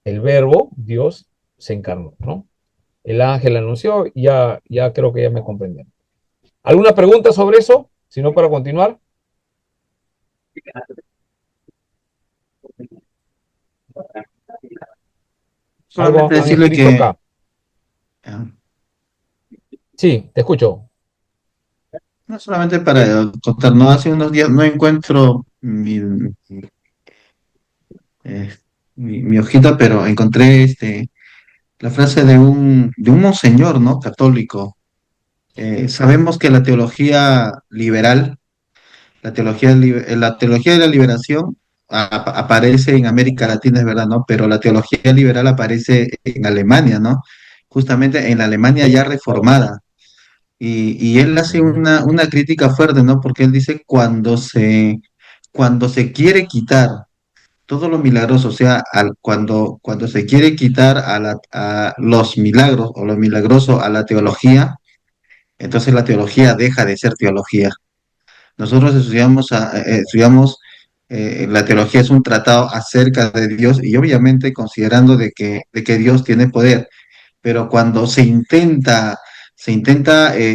El Verbo, Dios, se encarnó, ¿no? El ángel anunció, ya creo que ya me comprendieron. ¿Alguna pregunta sobre eso? Si no, para continuar. Solamente decirle que acá. Sí, te escucho. no solamente para contar, no, hace unos días no encuentro eh, mi hojita, pero encontré la frase de un monseñor, ¿no? Católico. Sabemos que la teología liberal, la teología de la liberación aparece en América Latina, es verdad, ¿no? Pero la teología liberal aparece en Alemania, ¿no? Justamente en la Alemania ya reformada. Y él hace una crítica fuerte, ¿no? Porque él dice cuando se quiere quitar todo lo milagroso, o sea, cuando se quiere quitar a los milagros o lo milagroso a la teología, entonces la teología deja de ser teología. Nosotros estudiamos la teología es un tratado acerca de Dios y obviamente considerando de que Dios tiene poder, pero cuando se intenta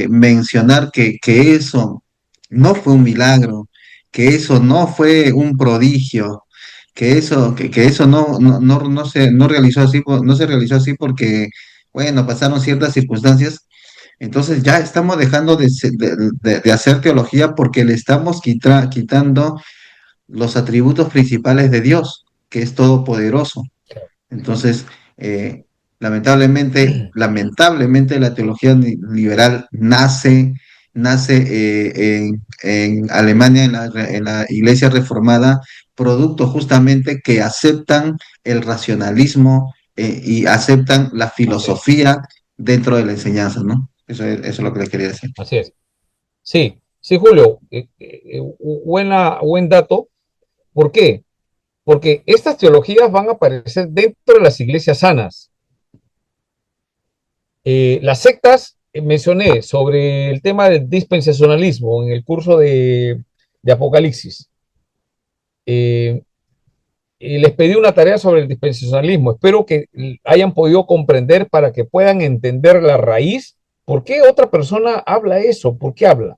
mencionar que eso no fue un milagro, que eso no fue un prodigio, que eso no se realizó así porque, bueno, pasaron ciertas circunstancias. Entonces ya estamos dejando de hacer teología porque le estamos quitando los atributos principales de Dios, que es todopoderoso. Entonces, lamentablemente la teología liberal nace en Alemania, en la Iglesia Reformada, producto justamente que aceptan el racionalismo y aceptan la Así es, filosofía dentro de la enseñanza, ¿no? Eso es lo que les quería decir. así es. Sí, sí, Julio, buen dato. ¿Por qué? Porque estas teologías van a aparecer dentro de las iglesias sanas. Las sectas, mencioné sobre el tema del dispensacionalismo en el curso de Apocalipsis. Eh, les pedí una tarea sobre el dispensacionalismo. Espero que hayan podido comprender para que puedan entender la raíz. ¿Por qué otra persona habla eso? ¿Por qué habla?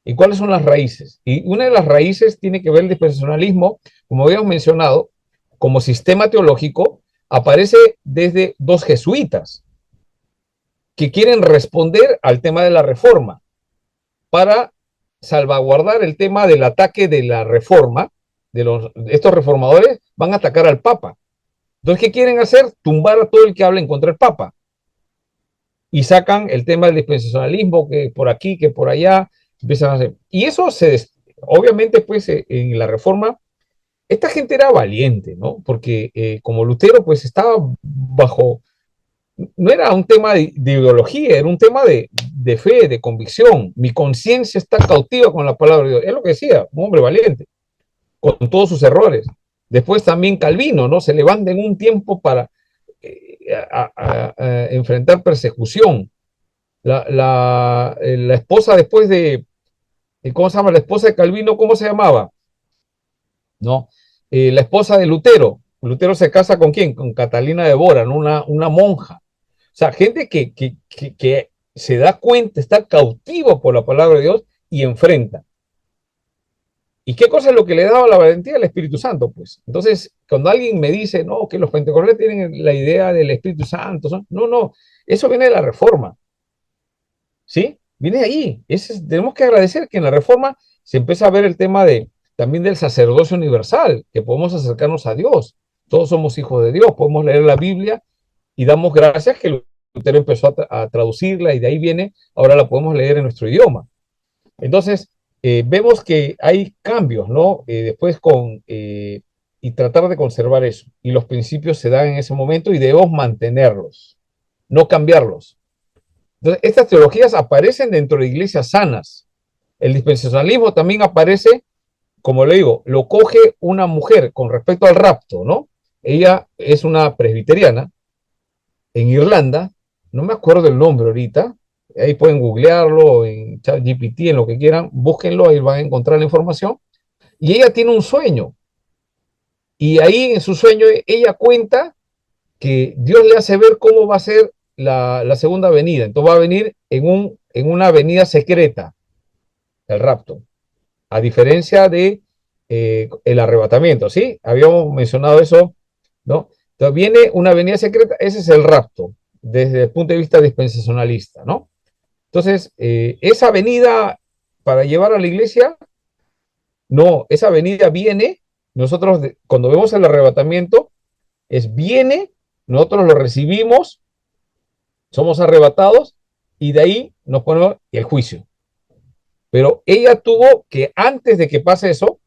¿Y cuáles son las raíces? Y una de las raíces tiene que ver el dispensacionalismo, como habíamos mencionado, como sistema teológico, aparece desde dos jesuitas que quieren responder al tema de la reforma para salvaguardar el tema del ataque de la reforma. Estos reformadores van a atacar al Papa. Entonces, ¿qué quieren hacer? Tumbar a todo el que habla en contra del Papa. Y sacan el tema del dispensacionalismo, que por aquí, que por allá, empiezan a hacer. Y eso obviamente, pues, en la reforma, esta gente era valiente, ¿no? Porque como Lutero, pues, estaba bajo, no era un tema de ideología, era un tema de fe, de convicción. Mi conciencia está cautiva con la palabra de Dios. Es lo que decía, un hombre valiente, con todos sus errores. Después también Calvino, ¿no? Se levanta en un tiempo para a enfrentar persecución. La esposa después ¿cómo se llama? La esposa de Calvino, ¿cómo se llamaba? ¿No? La esposa de Lutero. Lutero se casa con quién? Con Catalina de Bora, ¿no? Una monja. O sea, gente que se da cuenta, está cautivo por la palabra de Dios y enfrenta. ¿Y qué cosa es lo que le daba la valentía al Espíritu Santo? Pues entonces, cuando alguien me dice, no, que los pentecostales tienen la idea del Espíritu Santo, no, no, eso viene de la Reforma, ¿sí? Viene de ahí. Tenemos que agradecer que en la Reforma se empieza a ver el tema también del sacerdocio universal, que podemos acercarnos a Dios. Todos somos hijos de Dios, podemos leer la Biblia y damos gracias que Lutero empezó a traducirla y de ahí viene, ahora la podemos leer en nuestro idioma. Entonces, vemos que hay cambios, ¿no? Después y tratar de conservar eso. Y los principios se dan en ese momento y debemos mantenerlos, no cambiarlos. Entonces, estas teologías aparecen dentro de iglesias sanas. El dispensacionalismo también aparece, como le digo, lo coge una mujer con respecto al rapto, ¿no? Ella es una presbiteriana en Irlanda, no me acuerdo el nombre ahorita, ahí pueden googlearlo en ChatGPT, en lo que quieran, búsquenlo, ahí van a encontrar la información. Y ella tiene un sueño. Y ahí en su sueño ella cuenta que Dios le hace ver cómo va a ser la segunda venida. Entonces va a venir en una avenida secreta, el rapto, a diferencia de el arrebatamiento, ¿sí? Habíamos mencionado eso, ¿no? Entonces viene una avenida secreta, ese es el rapto, desde el punto de vista dispensacionalista, ¿no? Entonces, esa avenida para llevar a la iglesia, no, esa avenida viene, nosotros cuando vemos el arrebatamiento, viene, nosotros lo recibimos, somos arrebatados y de ahí nos ponemos el juicio. Pero ella tuvo que, antes de que pase eso,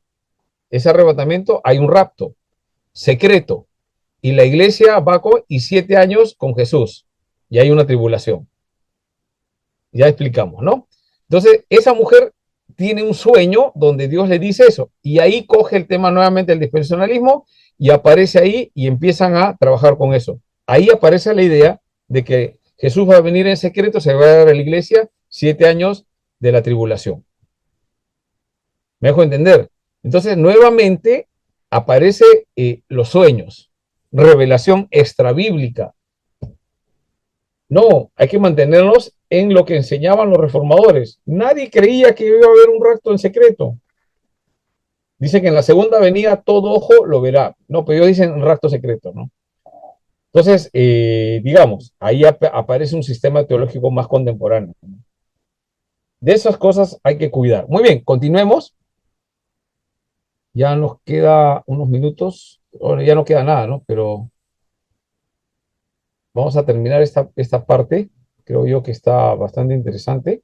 ese arrebatamiento, hay un rapto secreto y la iglesia va y 7 años con Jesús y hay una tribulación. Ya explicamos, ¿no? Entonces, esa mujer tiene un sueño donde Dios le dice eso y ahí coge el tema nuevamente el dispensacionalismo y aparece ahí y empiezan a trabajar con eso. Ahí aparece la idea de que Jesús va a venir en secreto, se va a dar a la iglesia 7 años de la tribulación. ¿Me dejo entender? Entonces, nuevamente aparece los sueños, revelación extrabíblica. No, hay que mantenernos en lo que enseñaban los reformadores. Nadie creía que iba a haber un rapto en secreto. Dicen que en la segunda venida todo ojo lo verá. No, pero ellos dicen un rapto secreto, ¿no? Entonces, digamos, ahí aparece un sistema teológico más contemporáneo. De esas cosas hay que cuidar. Muy bien, continuemos. Ya nos queda unos minutos. Bueno, ya no queda nada, ¿no? Pero vamos a terminar esta parte. Creo yo que está bastante interesante.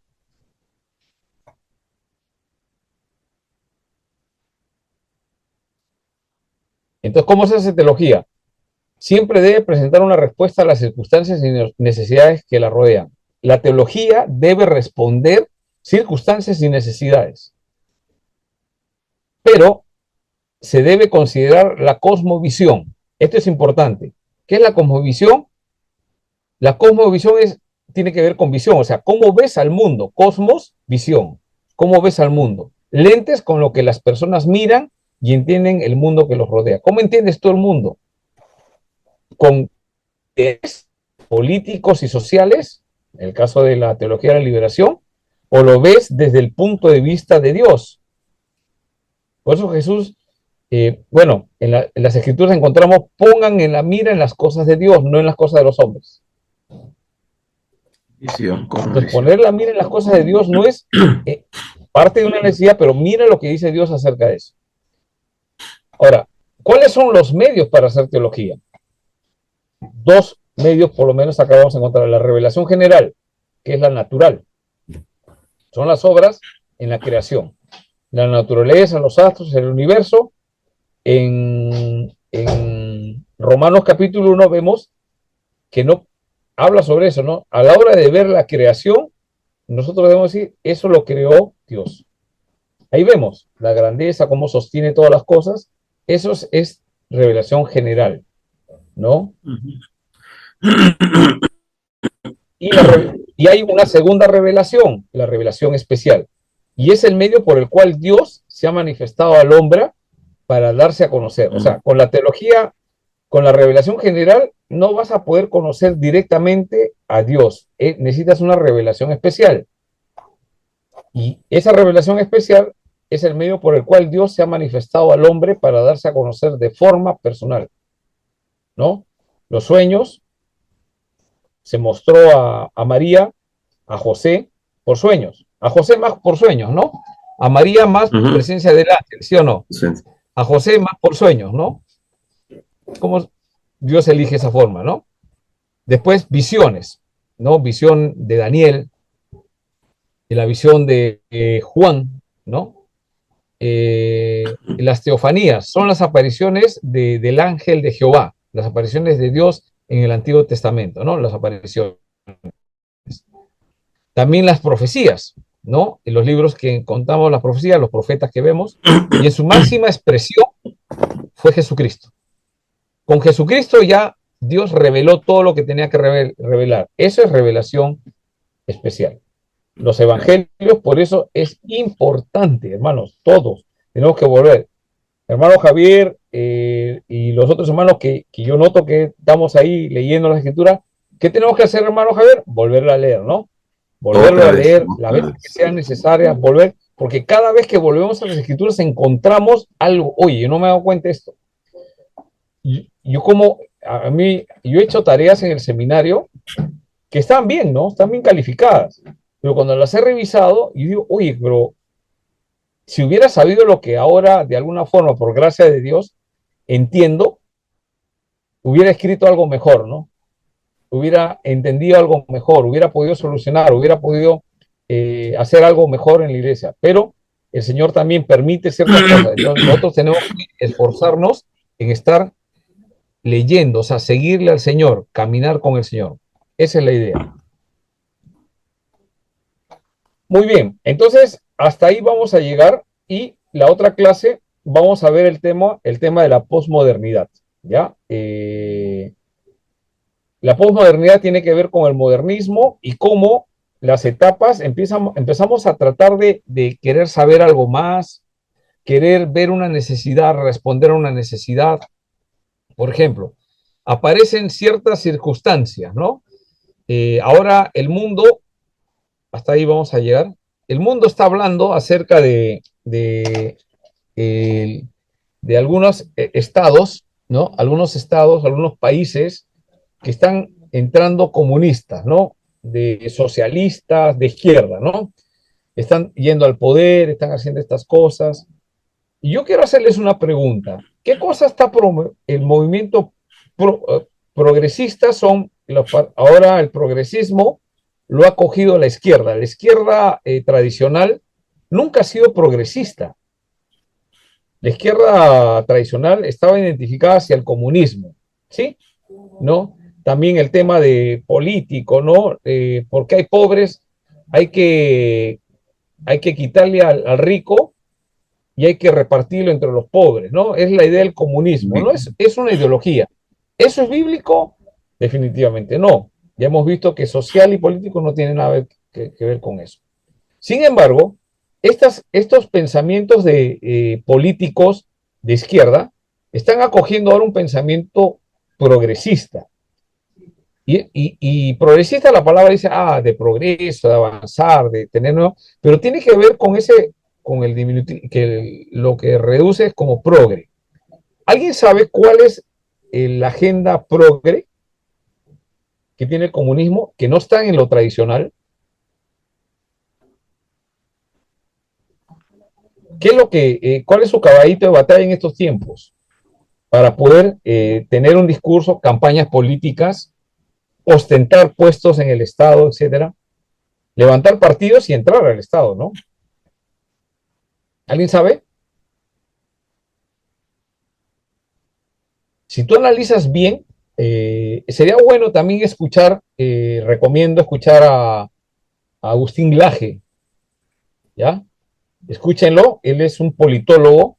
Entonces, ¿cómo se hace teología? Siempre debe presentar una respuesta a las circunstancias y necesidades que la rodean. La teología debe responder circunstancias y necesidades, pero se debe considerar la cosmovisión. Esto es importante. ¿Qué es la cosmovisión? La cosmovisión tiene que ver con visión, o sea, cómo ves al mundo. Cosmos, visión. ¿Cómo ves al mundo? Lentes con lo que las personas miran y entienden el mundo que los rodea. ¿Cómo entiendes tú el mundo? Con políticos y sociales, en el caso de la teología de la liberación, o lo ves desde el punto de vista de Dios. Por eso Jesús, bueno, en las escrituras encontramos, pongan en la mira en las cosas de Dios, no en las cosas de los hombres. Entonces, poner la mira en las cosas de Dios no es parte de una necesidad, pero mira lo que dice Dios acerca de eso. Ahora, ¿cuáles son los medios para hacer teología? Dos medios, por lo menos, acá vamos a encontrar la revelación general, que es la natural. Son las obras en la creación. La naturaleza, los astros, el universo. En Romanos capítulo 1 vemos que no habla sobre eso, ¿no? A la hora de ver la creación, nosotros debemos decir, eso lo creó Dios. Ahí vemos la grandeza, cómo sostiene todas las cosas. Eso es revelación general, ¿no? Y hay una segunda revelación, la revelación especial. Y es el medio por el cual Dios se ha manifestado al hombre para darse a conocer. O sea, con la teología, con la revelación general, no vas a poder conocer directamente a Dios. Necesitas una revelación especial. Y esa revelación especial es el medio por el cual Dios se ha manifestado al hombre para darse a conocer de forma personal, ¿no? Los sueños, se mostró a María, a José, por sueños. A José más por sueños, ¿no? A María más por presencia del ángel, ¿sí o no? Sí. A José más por sueños, ¿no? ¿Cómo Dios elige esa forma, ¿no? Después, visiones, ¿no? Visión de Daniel, de la visión de Juan, ¿no? Las teofanías son las apariciones del ángel de Jehová, las apariciones de Dios en el Antiguo Testamento, ¿no? Las apariciones. También las profecías, ¿no? En los libros que contamos las profecías, los profetas que vemos, y en su máxima expresión fue Jesucristo. Con Jesucristo ya Dios reveló todo lo que tenía que revelar. Eso es revelación especial. Los evangelios, por eso es importante, hermanos, todos tenemos que volver. Hermano Javier y los otros hermanos que yo noto que estamos ahí leyendo la escritura, ¿qué tenemos que hacer, hermano Javier? Volverla a leer, ¿no? Volverlo a leer, la vez que sea necesaria, volver, porque cada vez que volvemos a las escrituras encontramos algo. Oye, yo no me he dado cuenta de esto. Yo he hecho tareas en el seminario que están bien, ¿no? Están bien calificadas. Pero cuando las he revisado, yo digo, oye, pero si hubiera sabido lo que ahora, de alguna forma, por gracia de Dios, entiendo, hubiera escrito algo mejor, ¿no? Hubiera entendido algo mejor, hubiera podido solucionar, hubiera podido hacer algo mejor en la iglesia. Pero el Señor también permite ciertas cosas. Entonces, nosotros tenemos que esforzarnos en estar leyendo, o sea, seguirle al Señor, caminar con el Señor. Esa es la idea. Muy bien, entonces hasta ahí vamos a llegar y la otra clase vamos a ver el tema de la posmodernidad, ¿ya? La posmodernidad tiene que ver con el modernismo y cómo las etapas empezamos a tratar de querer saber algo más, querer ver una necesidad, responder a una necesidad. Por ejemplo, aparecen ciertas circunstancias, ¿no? Ahora el mundo, hasta ahí vamos a llegar, el mundo está hablando acerca de algunos estados, ¿no? Algunos estados, algunos países que están entrando comunistas, ¿no? De socialistas, de izquierda, ¿no? Están yendo al poder, están haciendo estas cosas. Y yo quiero hacerles una pregunta. ¿Qué cosa está el movimiento progresista? Ahora el progresismo lo ha cogido la izquierda. La izquierda tradicional nunca ha sido progresista. La izquierda tradicional estaba identificada hacia el comunismo, ¿sí? ¿No? También el tema de político, ¿no? Porque hay pobres, hay que, hay que quitarle al rico y hay que repartirlo entre los pobres, ¿no? Es la idea del comunismo, ¿no? Es una ideología. ¿Eso es bíblico? Definitivamente no. Ya hemos visto que social y político no tienen nada que ver con eso. Sin embargo, estos pensamientos de políticos de izquierda están acogiendo ahora un pensamiento progresista. Y progresista la palabra dice, de progreso, de avanzar, de tener nuevo, pero tiene que ver con el diminutivo, que lo que reduce es como progre. ¿Alguien sabe cuál es la agenda progre que tiene el comunismo, que no está en lo tradicional? ¿Qué es cuál es su caballito de batalla en estos tiempos? Para poder tener un discurso, campañas políticas, ostentar puestos en el Estado, etcétera, levantar partidos y entrar al Estado, ¿no? ¿Alguien sabe? Si tú analizas bien, sería bueno también recomiendo escuchar a Agustín Laje, ¿ya? Escúchenlo, él es un politólogo,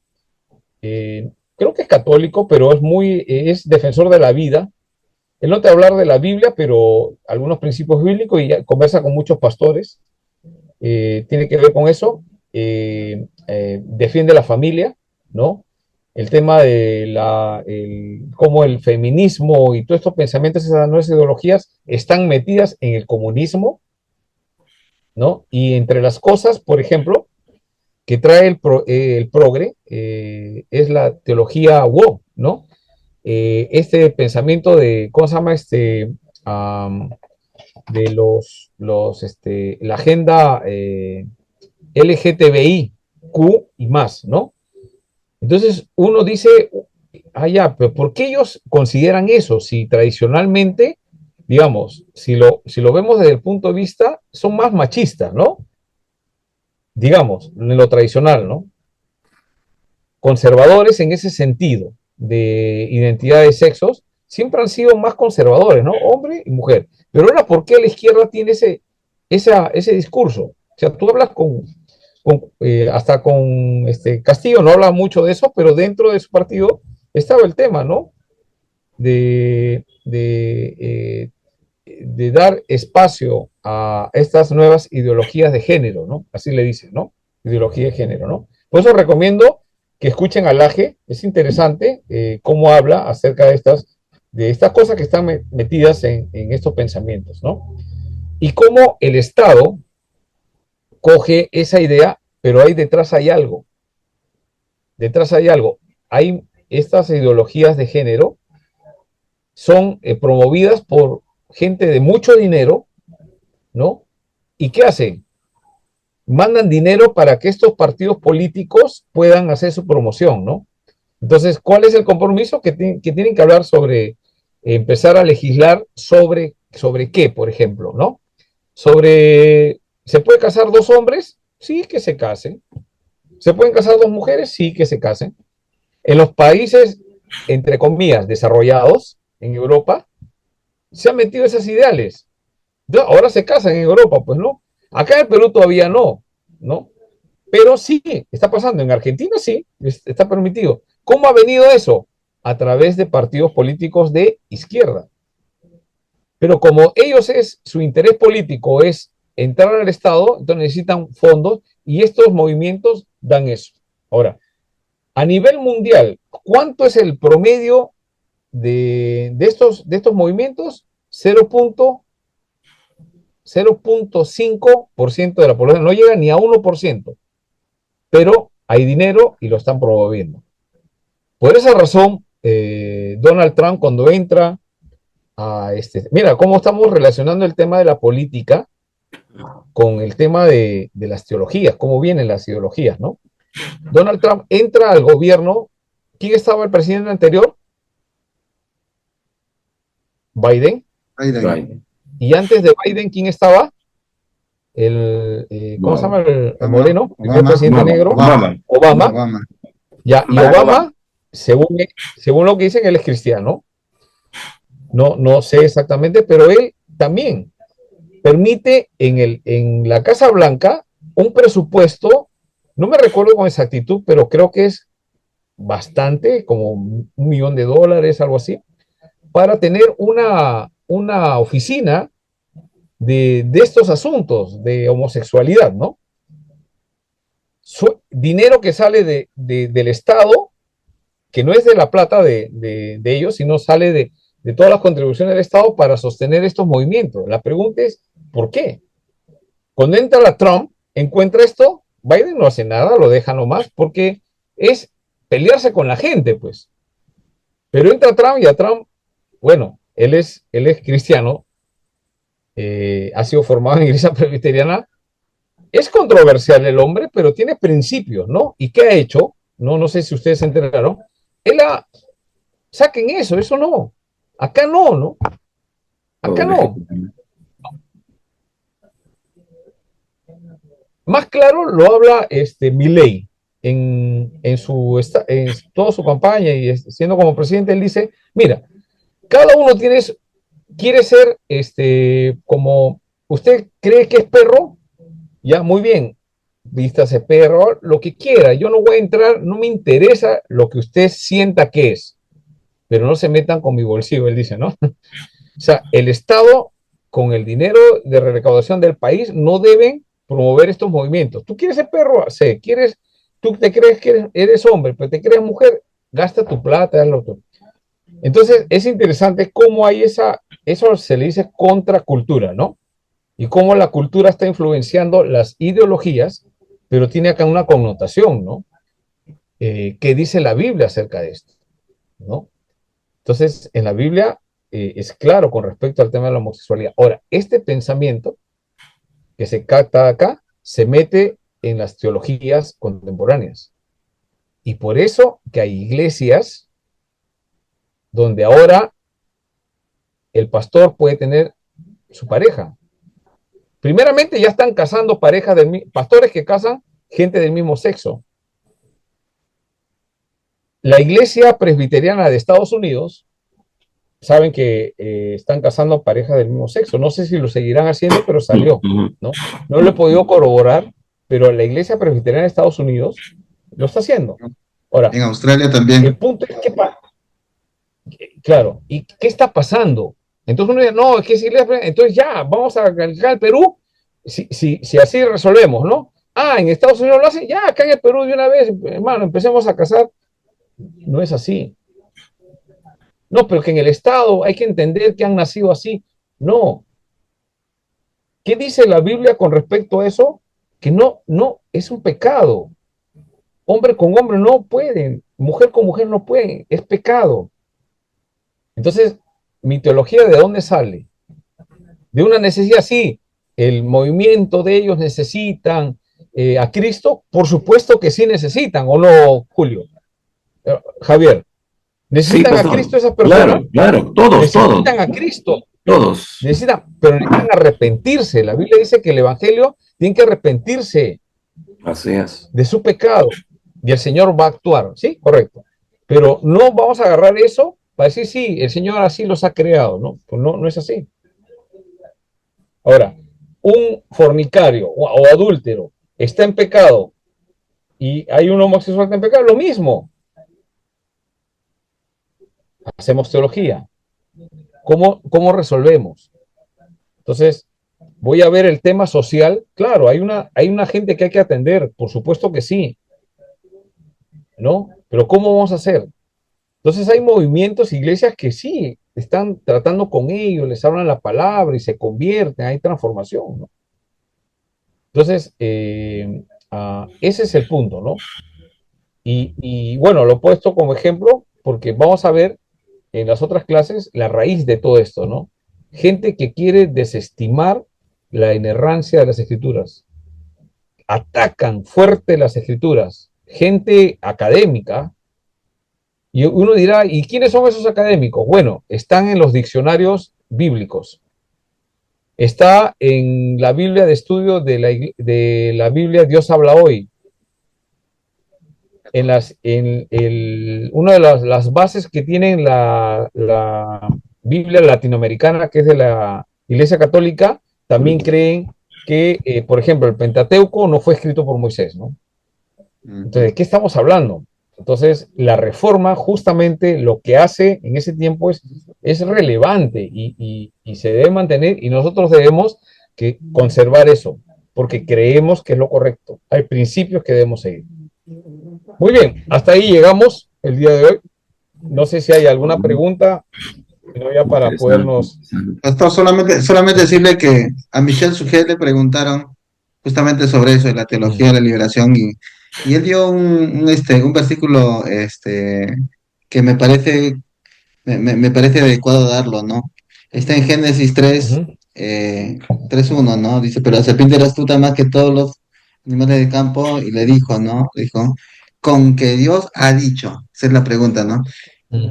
creo que es católico, pero es defensor de la vida. Él no te va a hablar de la Biblia, pero algunos principios bíblicos y conversa con muchos pastores. Tiene que ver con eso. Defiende la familia, ¿no? El tema de cómo el feminismo y todos estos pensamientos, esas nuevas ideologías están metidas en el comunismo, ¿no? Y entre las cosas, por ejemplo, que trae el progre es la teología WOW, ¿no? Este pensamiento de, ¿cómo se llama? De la agenda LGTBIQ y más, ¿no? Entonces uno dice, pero ¿por qué ellos consideran eso? Si tradicionalmente, digamos, si lo vemos desde el punto de vista, son más machistas, ¿no? Digamos, en lo tradicional, ¿no? Conservadores en ese sentido de identidad de sexos, siempre han sido más conservadores, ¿no? Hombre y mujer. Pero ahora, ¿por qué la izquierda tiene ese discurso? O sea, tú hablas hasta con Castillo, no habla mucho de eso, pero dentro de su partido estaba el tema, ¿no? De dar espacio a estas nuevas ideologías de género, ¿no? Así le dicen, ¿no? Ideología de género, ¿no? Por eso recomiendo que escuchen a Laje, es interesante cómo habla acerca de estas cosas que están metidas en estos pensamientos, ¿no? Y cómo el Estado coge esa idea, pero ahí detrás hay algo. Detrás hay algo. Hay estas ideologías de género, son promovidas por gente de mucho dinero, ¿no? ¿Y qué hacen? Mandan dinero para que estos partidos políticos puedan hacer su promoción, ¿no? Entonces, ¿cuál es el compromiso? Que tienen que hablar sobre, empezar a legislar sobre qué, por ejemplo, ¿no? ¿Se puede casar dos hombres? Sí, que se casen. ¿Se pueden casar dos mujeres? Sí, que se casen. En los países, entre comillas, desarrollados, en Europa, se han metido esas ideales. Ahora se casan en Europa, pues no. Acá en Perú todavía no, ¿no? Pero sí, está pasando. En Argentina sí, está permitido. ¿Cómo ha venido eso? A través de partidos políticos de izquierda. Pero como su interés político es entrar al Estado, entonces necesitan fondos y estos movimientos dan eso. Ahora, a nivel mundial, ¿cuánto es el promedio de estos movimientos? 0.5% de la población, no llega ni a 1%, pero hay dinero y lo están promoviendo. Por esa razón, Donald Trump cuando entra mira cómo estamos relacionando el tema de la política con el tema de las teologías, cómo vienen las ideologías, ¿no? Donald Trump entra al gobierno. ¿Quién estaba el presidente anterior? Biden. Biden. Y antes de Biden, ¿quién estaba? ¿Cómo se llama? El moreno, el presidente negro. Obama. Ya, y Obama, según lo que dicen, él es cristiano. No sé exactamente, pero él también permite en la Casa Blanca un presupuesto, no me recuerdo con exactitud, pero creo que es bastante, como $1 millón, algo así, para tener una oficina de estos asuntos de homosexualidad, ¿no? Dinero que sale del Estado, que no es de la plata de ellos, sino sale de todas las contribuciones del Estado para sostener estos movimientos. La pregunta es, ¿por qué? Cuando entra la Trump, encuentra esto, Biden no hace nada, lo deja nomás, porque es pelearse con la gente, pues. Pero entra Trump y a Trump, bueno, él es cristiano, ha sido formado en iglesia presbiteriana, es controversial el hombre, pero tiene principios, ¿no? ¿Y qué ha hecho? No sé si ustedes se enteraron. Saquen eso no. Acá no. Acá no. Más claro lo habla Milei en toda su campaña y siendo como presidente, él dice, mira, cada uno quiere ser como usted cree que es perro, ya muy bien, vístase perro, lo que quiera, yo no voy a entrar, no me interesa lo que usted sienta que es, pero no se metan con mi bolsillo, él dice, ¿no? O sea, el Estado, con el dinero de recaudación del país, no deben promover estos movimientos. ¿Tú quieres ser perro? Sí. ¿Tú te crees que eres hombre, pero te crees mujer? Gasta tu plata, hazlo tú. Entonces, es interesante cómo hay eso se le dice contracultura, ¿no? Y cómo la cultura está influenciando las ideologías, pero tiene acá una connotación, ¿no? ¿Qué dice la Biblia acerca de esto? ¿No? Entonces, en la Biblia es claro con respecto al tema de la homosexualidad. Ahora, este pensamiento que se capta acá se mete en las teologías contemporáneas. Y por eso que hay iglesias donde ahora el pastor puede tener su pareja. Primeramente ya están casando pastores que casan gente del mismo sexo. La iglesia presbiteriana de Estados Unidos saben que están casando parejas del mismo sexo. No sé si lo seguirán haciendo, pero salió, ¿no? No lo he podido corroborar, pero la iglesia presbiteriana de Estados Unidos lo está haciendo. Ahora, en Australia también. El punto es claro, ¿y qué está pasando? Entonces uno dice, no, es que si entonces ya, vamos a calificar al Perú, si así resolvemos, ¿no? En Estados Unidos lo hacen, ya, acá en el Perú de una vez, hermano, empecemos a casar. No es así. No, pero que en el Estado hay que entender que han nacido así. No. ¿Qué dice la Biblia con respecto a eso? Que no, es un pecado. Hombre con hombre no pueden, mujer con mujer no pueden, es pecado. Entonces, mi teología, ¿de dónde sale? De una necesidad, sí, el movimiento de ellos necesitan a Cristo, por supuesto que sí necesitan, ¿o no, Julio? Javier, ¿necesitan a Cristo esas personas? Claro, todos. Necesitan a Cristo. Todos. Pero necesitan arrepentirse. La Biblia dice que el Evangelio tiene que arrepentirse Así es. de su pecado y el Señor va a actuar, ¿sí? Correcto. Pero no vamos a agarrar eso para decir, sí, el Señor así los ha creado, ¿no? Pues no es así. Ahora, un fornicario o adúltero está en pecado y hay un homosexual que está en pecado, lo mismo. Hacemos teología. ¿Cómo resolvemos? Entonces, voy a ver el tema social. Claro, hay una gente que hay que atender, por supuesto que sí, ¿no? Pero ¿cómo vamos a hacer? Entonces hay movimientos, iglesias que sí, están tratando con ellos, les hablan la palabra y se convierten, hay transformación, ¿no? Entonces, ese es el punto, ¿no? Y bueno, lo he puesto como ejemplo porque vamos a ver en las otras clases la raíz de todo esto, ¿no? Gente que quiere desestimar la inerrancia de las escrituras. Atacan fuerte las escrituras. gente académica, y uno dirá, ¿y quiénes son esos académicos? Bueno, están en los diccionarios bíblicos, está en la Biblia de estudio de la Biblia Dios habla hoy, una de las bases que tienen la Biblia latinoamericana, que es de la Iglesia Católica, también creen que, por ejemplo, el Pentateuco no fue escrito por Moisés, ¿no? Entonces, ¿de qué estamos hablando? Entonces, la reforma justamente lo que hace en ese tiempo es relevante y se debe mantener, y nosotros debemos conservar eso, porque creemos que es lo correcto. Hay principios que debemos seguir. Muy bien, hasta ahí llegamos el día de hoy. No sé si hay alguna pregunta, sino ya para podernos... Pastor, solamente decirle que a Michel Sujet le preguntaron justamente sobre eso, de la teología de la liberación, y él dio un versículo que me parece adecuado darlo, ¿no? Está en Génesis 3, 3:1, ¿no? Dice, pero la serpiente era astuta más que todos los animales del campo, y le dijo, ¿no? Dijo, con que Dios ha dicho, esa es la pregunta, ¿no?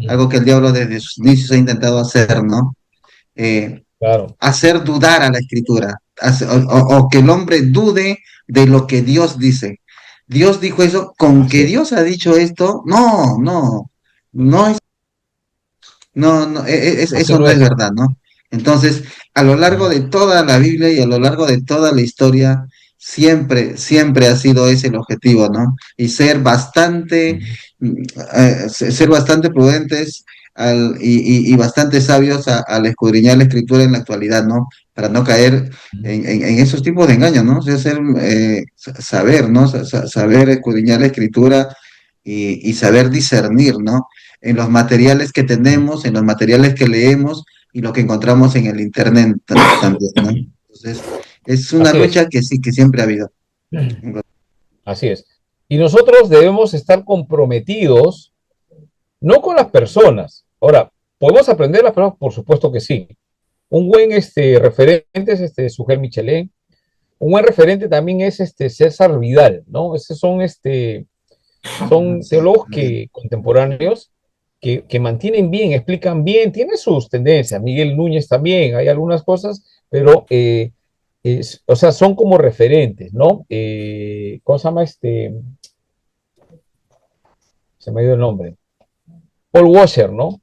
Algo que el diablo desde sus inicios ha intentado hacer, ¿no? Claro. Hacer dudar a la escritura, o que el hombre dude de lo que Dios dice. Dios dijo eso, con que Dios ha dicho esto, no es, eso no es verdad, ¿no? Entonces, a lo largo de toda la Biblia y a lo largo de toda la historia, siempre ha sido ese el objetivo, ¿no? Y ser bastante prudentes y bastante sabios al escudriñar la escritura en la actualidad, ¿no? Para no caer en esos tipos de engaños, ¿no? O sea, saber, ¿no? Saber escudriñar la escritura y saber discernir, ¿no? En los materiales que tenemos, en los materiales que leemos y lo que encontramos en el internet también, ¿no? Entonces, es una lucha que sí, que siempre ha habido. Así es. Y nosotros debemos estar comprometidos, no con las personas. Ahora, ¿podemos aprender las personas? Por supuesto que sí. Un buen referente es Sujel Michelén. Un buen referente también es César Vidal, ¿no? Esos son teólogos contemporáneos que mantienen bien, explican bien, tienen sus tendencias. Miguel Núñez también, hay algunas cosas, pero, o sea, son como referentes, ¿no? ¿Cómo se llama Se me ha ido el nombre. Paul Washer, ¿no?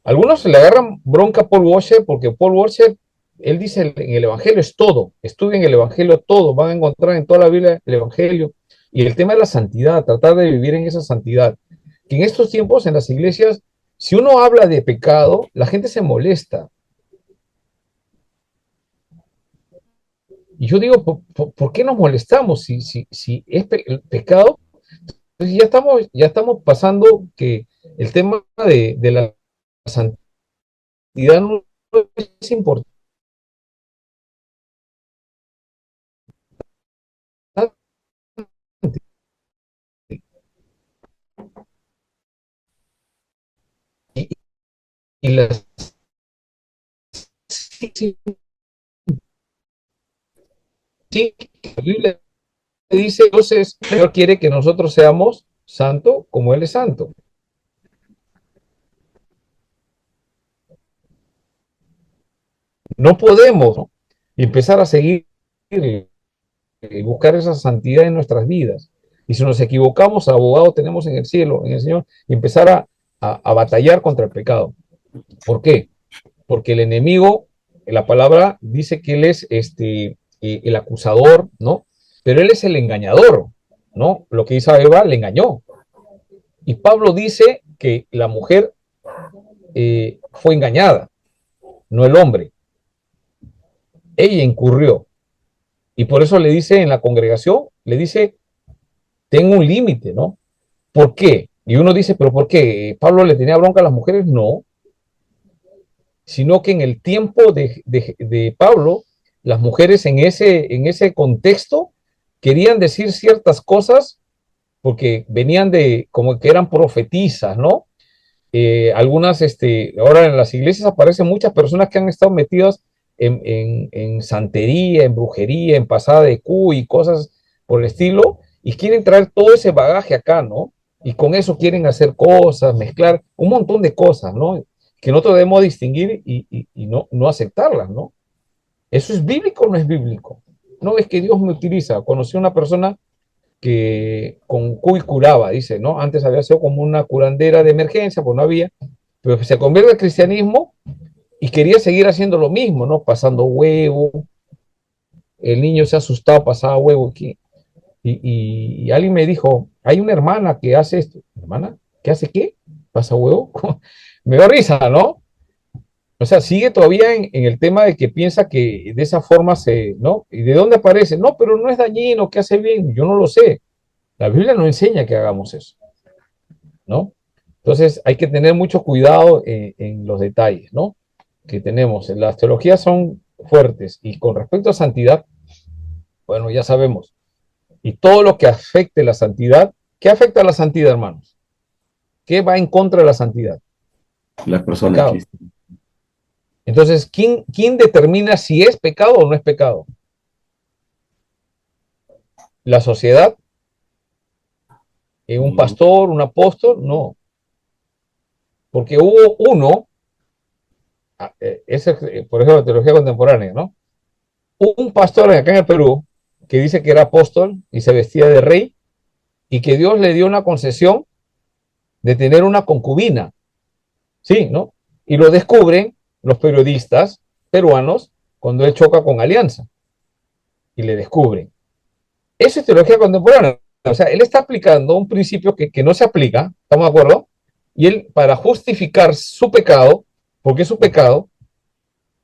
Algunos le agarran bronca a Paul Washer porque Paul Washer, él dice en el Evangelio es todo, estudien el Evangelio todo, van a encontrar en toda la Biblia el Evangelio. Y el tema de la santidad, tratar de vivir en esa santidad. Que en estos tiempos en las iglesias, si uno habla de pecado, la gente se molesta. Y yo digo, ¿por qué nos molestamos si es pecado? Entonces ya estamos pasando que el tema de la santidad no es importante. Y, y la, sí, la Biblia dice, entonces, Dios quiere que nosotros seamos santos como Él es santo. No podemos, ¿no? Empezar a seguir y buscar esa santidad en nuestras vidas. Y si nos equivocamos, abogado tenemos en el cielo, en el Señor, y empezar a batallar contra el pecado. ¿Por qué? Porque el enemigo, la palabra dice que él es el acusador, ¿no? Pero él es el engañador, ¿no? Lo que hizo a Eva le engañó. Y Pablo dice que la mujer fue engañada, no el hombre. Ella incurrió. Y por eso le dice en la congregación, le dice, tengo un límite, ¿no? ¿Por qué? Y uno dice, ¿pero por qué? ¿Pablo le tenía bronca a las mujeres? No. Sino que en el tiempo de Pablo, las mujeres en ese contexto querían decir ciertas cosas porque venían como que eran profetisas, ¿no? Algunas, ahora en las iglesias aparecen muchas personas que han estado metidas en santería, en brujería, en pasada de Q y cosas por el estilo, y quieren traer todo ese bagaje acá, ¿no? Y con eso quieren hacer cosas, mezclar un montón de cosas, ¿no? Que nosotros debemos distinguir y no aceptarlas, ¿no? ¿Eso es bíblico o no es bíblico? No, es que Dios me utiliza. Conocí a una persona que con cuy curaba, dice, ¿no? Antes había sido como una curandera de emergencia, pues no había, pero se convierte al cristianismo y quería seguir haciendo lo mismo, ¿no? Pasando huevo, el niño se asustaba, pasaba huevo aquí. Y alguien me dijo, hay una hermana que hace esto. ¿Hermana? ¿Qué hace qué? ¿Pasa huevo? Me da risa, ¿no? O sea, sigue todavía en el tema de que piensa que de esa forma ¿no? ¿Y de dónde aparece? No, pero no es dañino, que hace bien, yo no lo sé. La Biblia no enseña que hagamos eso, ¿no? Entonces hay que tener mucho cuidado en los detalles, ¿no? Que tenemos. Las teologías son fuertes y con respecto a santidad, bueno, ya sabemos. Y todo lo que afecte la santidad, ¿qué afecta a la santidad, hermanos? ¿Qué va en contra de la santidad? La persona Pecado. que... Entonces, ¿quién determina si es pecado o no es pecado? ¿La sociedad? ¿Un pastor? ¿Un apóstol? No. Porque hubo uno, por ejemplo, la teología contemporánea, ¿no? Un pastor acá en el Perú que dice que era apóstol y se vestía de rey y que Dios le dio una concesión de tener una concubina. Sí, ¿no? Y lo descubren los periodistas peruanos cuando él choca con Alianza y le descubren. Eso es teología contemporánea. O sea, él está aplicando un principio que no se aplica, ¿estamos de acuerdo? Y él, para justificar su pecado, porque es su pecado,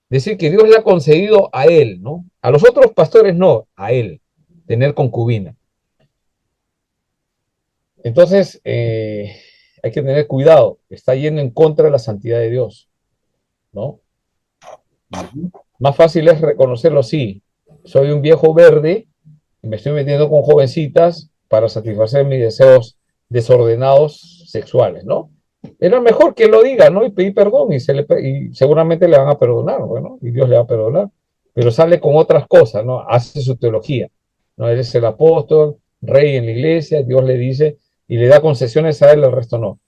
decir que Dios le ha concedido a él, ¿no? A los otros pastores no, a él, tener concubina. Entonces, hay que tener cuidado, está yendo en contra de la santidad de Dios, ¿no? Más fácil es reconocerlo así. Soy un viejo verde y me estoy metiendo con jovencitas para satisfacer mis deseos desordenados sexuales, ¿no? Era mejor que lo diga, ¿no? Y pedir perdón y seguramente le van a perdonar, bueno, y Dios le va a perdonar. Pero sale con otras cosas, ¿no? Hace su teología, ¿no? Él es el apóstol, rey en la iglesia, Dios le dice y le da concesiones a él, el resto no.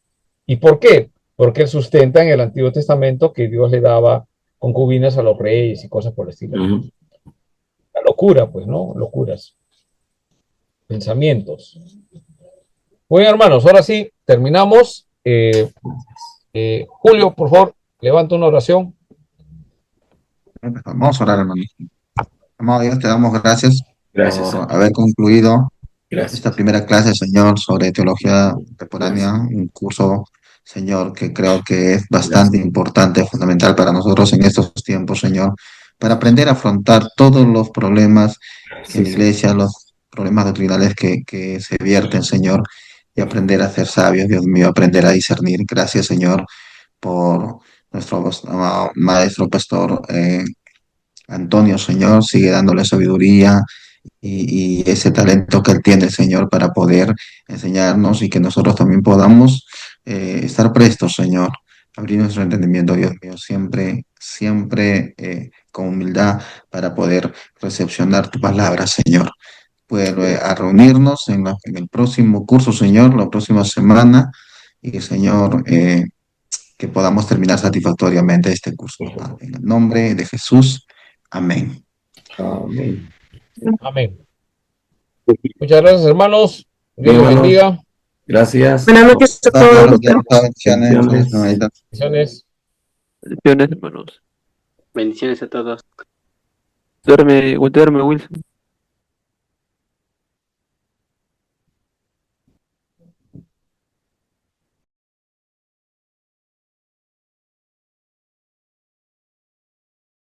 ¿Y por qué? Porque él sustenta en el Antiguo Testamento que Dios le daba concubinas a los reyes y cosas por el estilo. La locura, pues, ¿no? Locuras. Pensamientos. Bueno, hermanos, ahora sí, terminamos. Julio, por favor, levanta una oración. Vamos a orar, hermano. Amado Dios, te damos gracias Gracias. por haber concluido Gracias. esta primera clase, Señor, sobre teología contemporánea, un curso, Señor, que creo que es bastante importante, fundamental para nosotros en estos tiempos, Señor, para aprender a afrontar todos los problemas en la iglesia, los problemas doctrinales que se vierten, Señor, y aprender a ser sabios, Dios mío, aprender a discernir. Gracias, Señor, por nuestro amado maestro, pastor Antonio, Señor, sigue dándole sabiduría y ese talento que Él tiene, Señor, para poder enseñarnos y que nosotros también podamos estar prestos, Señor, abrir nuestro entendimiento, Dios mío, siempre, siempre con humildad para poder recepcionar tu palabra, Señor. Vuelve a reunirnos en el próximo curso, Señor, la próxima semana, y Señor, que podamos terminar satisfactoriamente este curso. En el nombre de Jesús, amén. Amén. Amén. Muchas gracias, hermanos. Dios los Hermanos, bendiga. gracias. Buenas noches a todos. Bendiciones. Bendiciones, hermanos. Bendiciones a todos. Duerme, Wilson.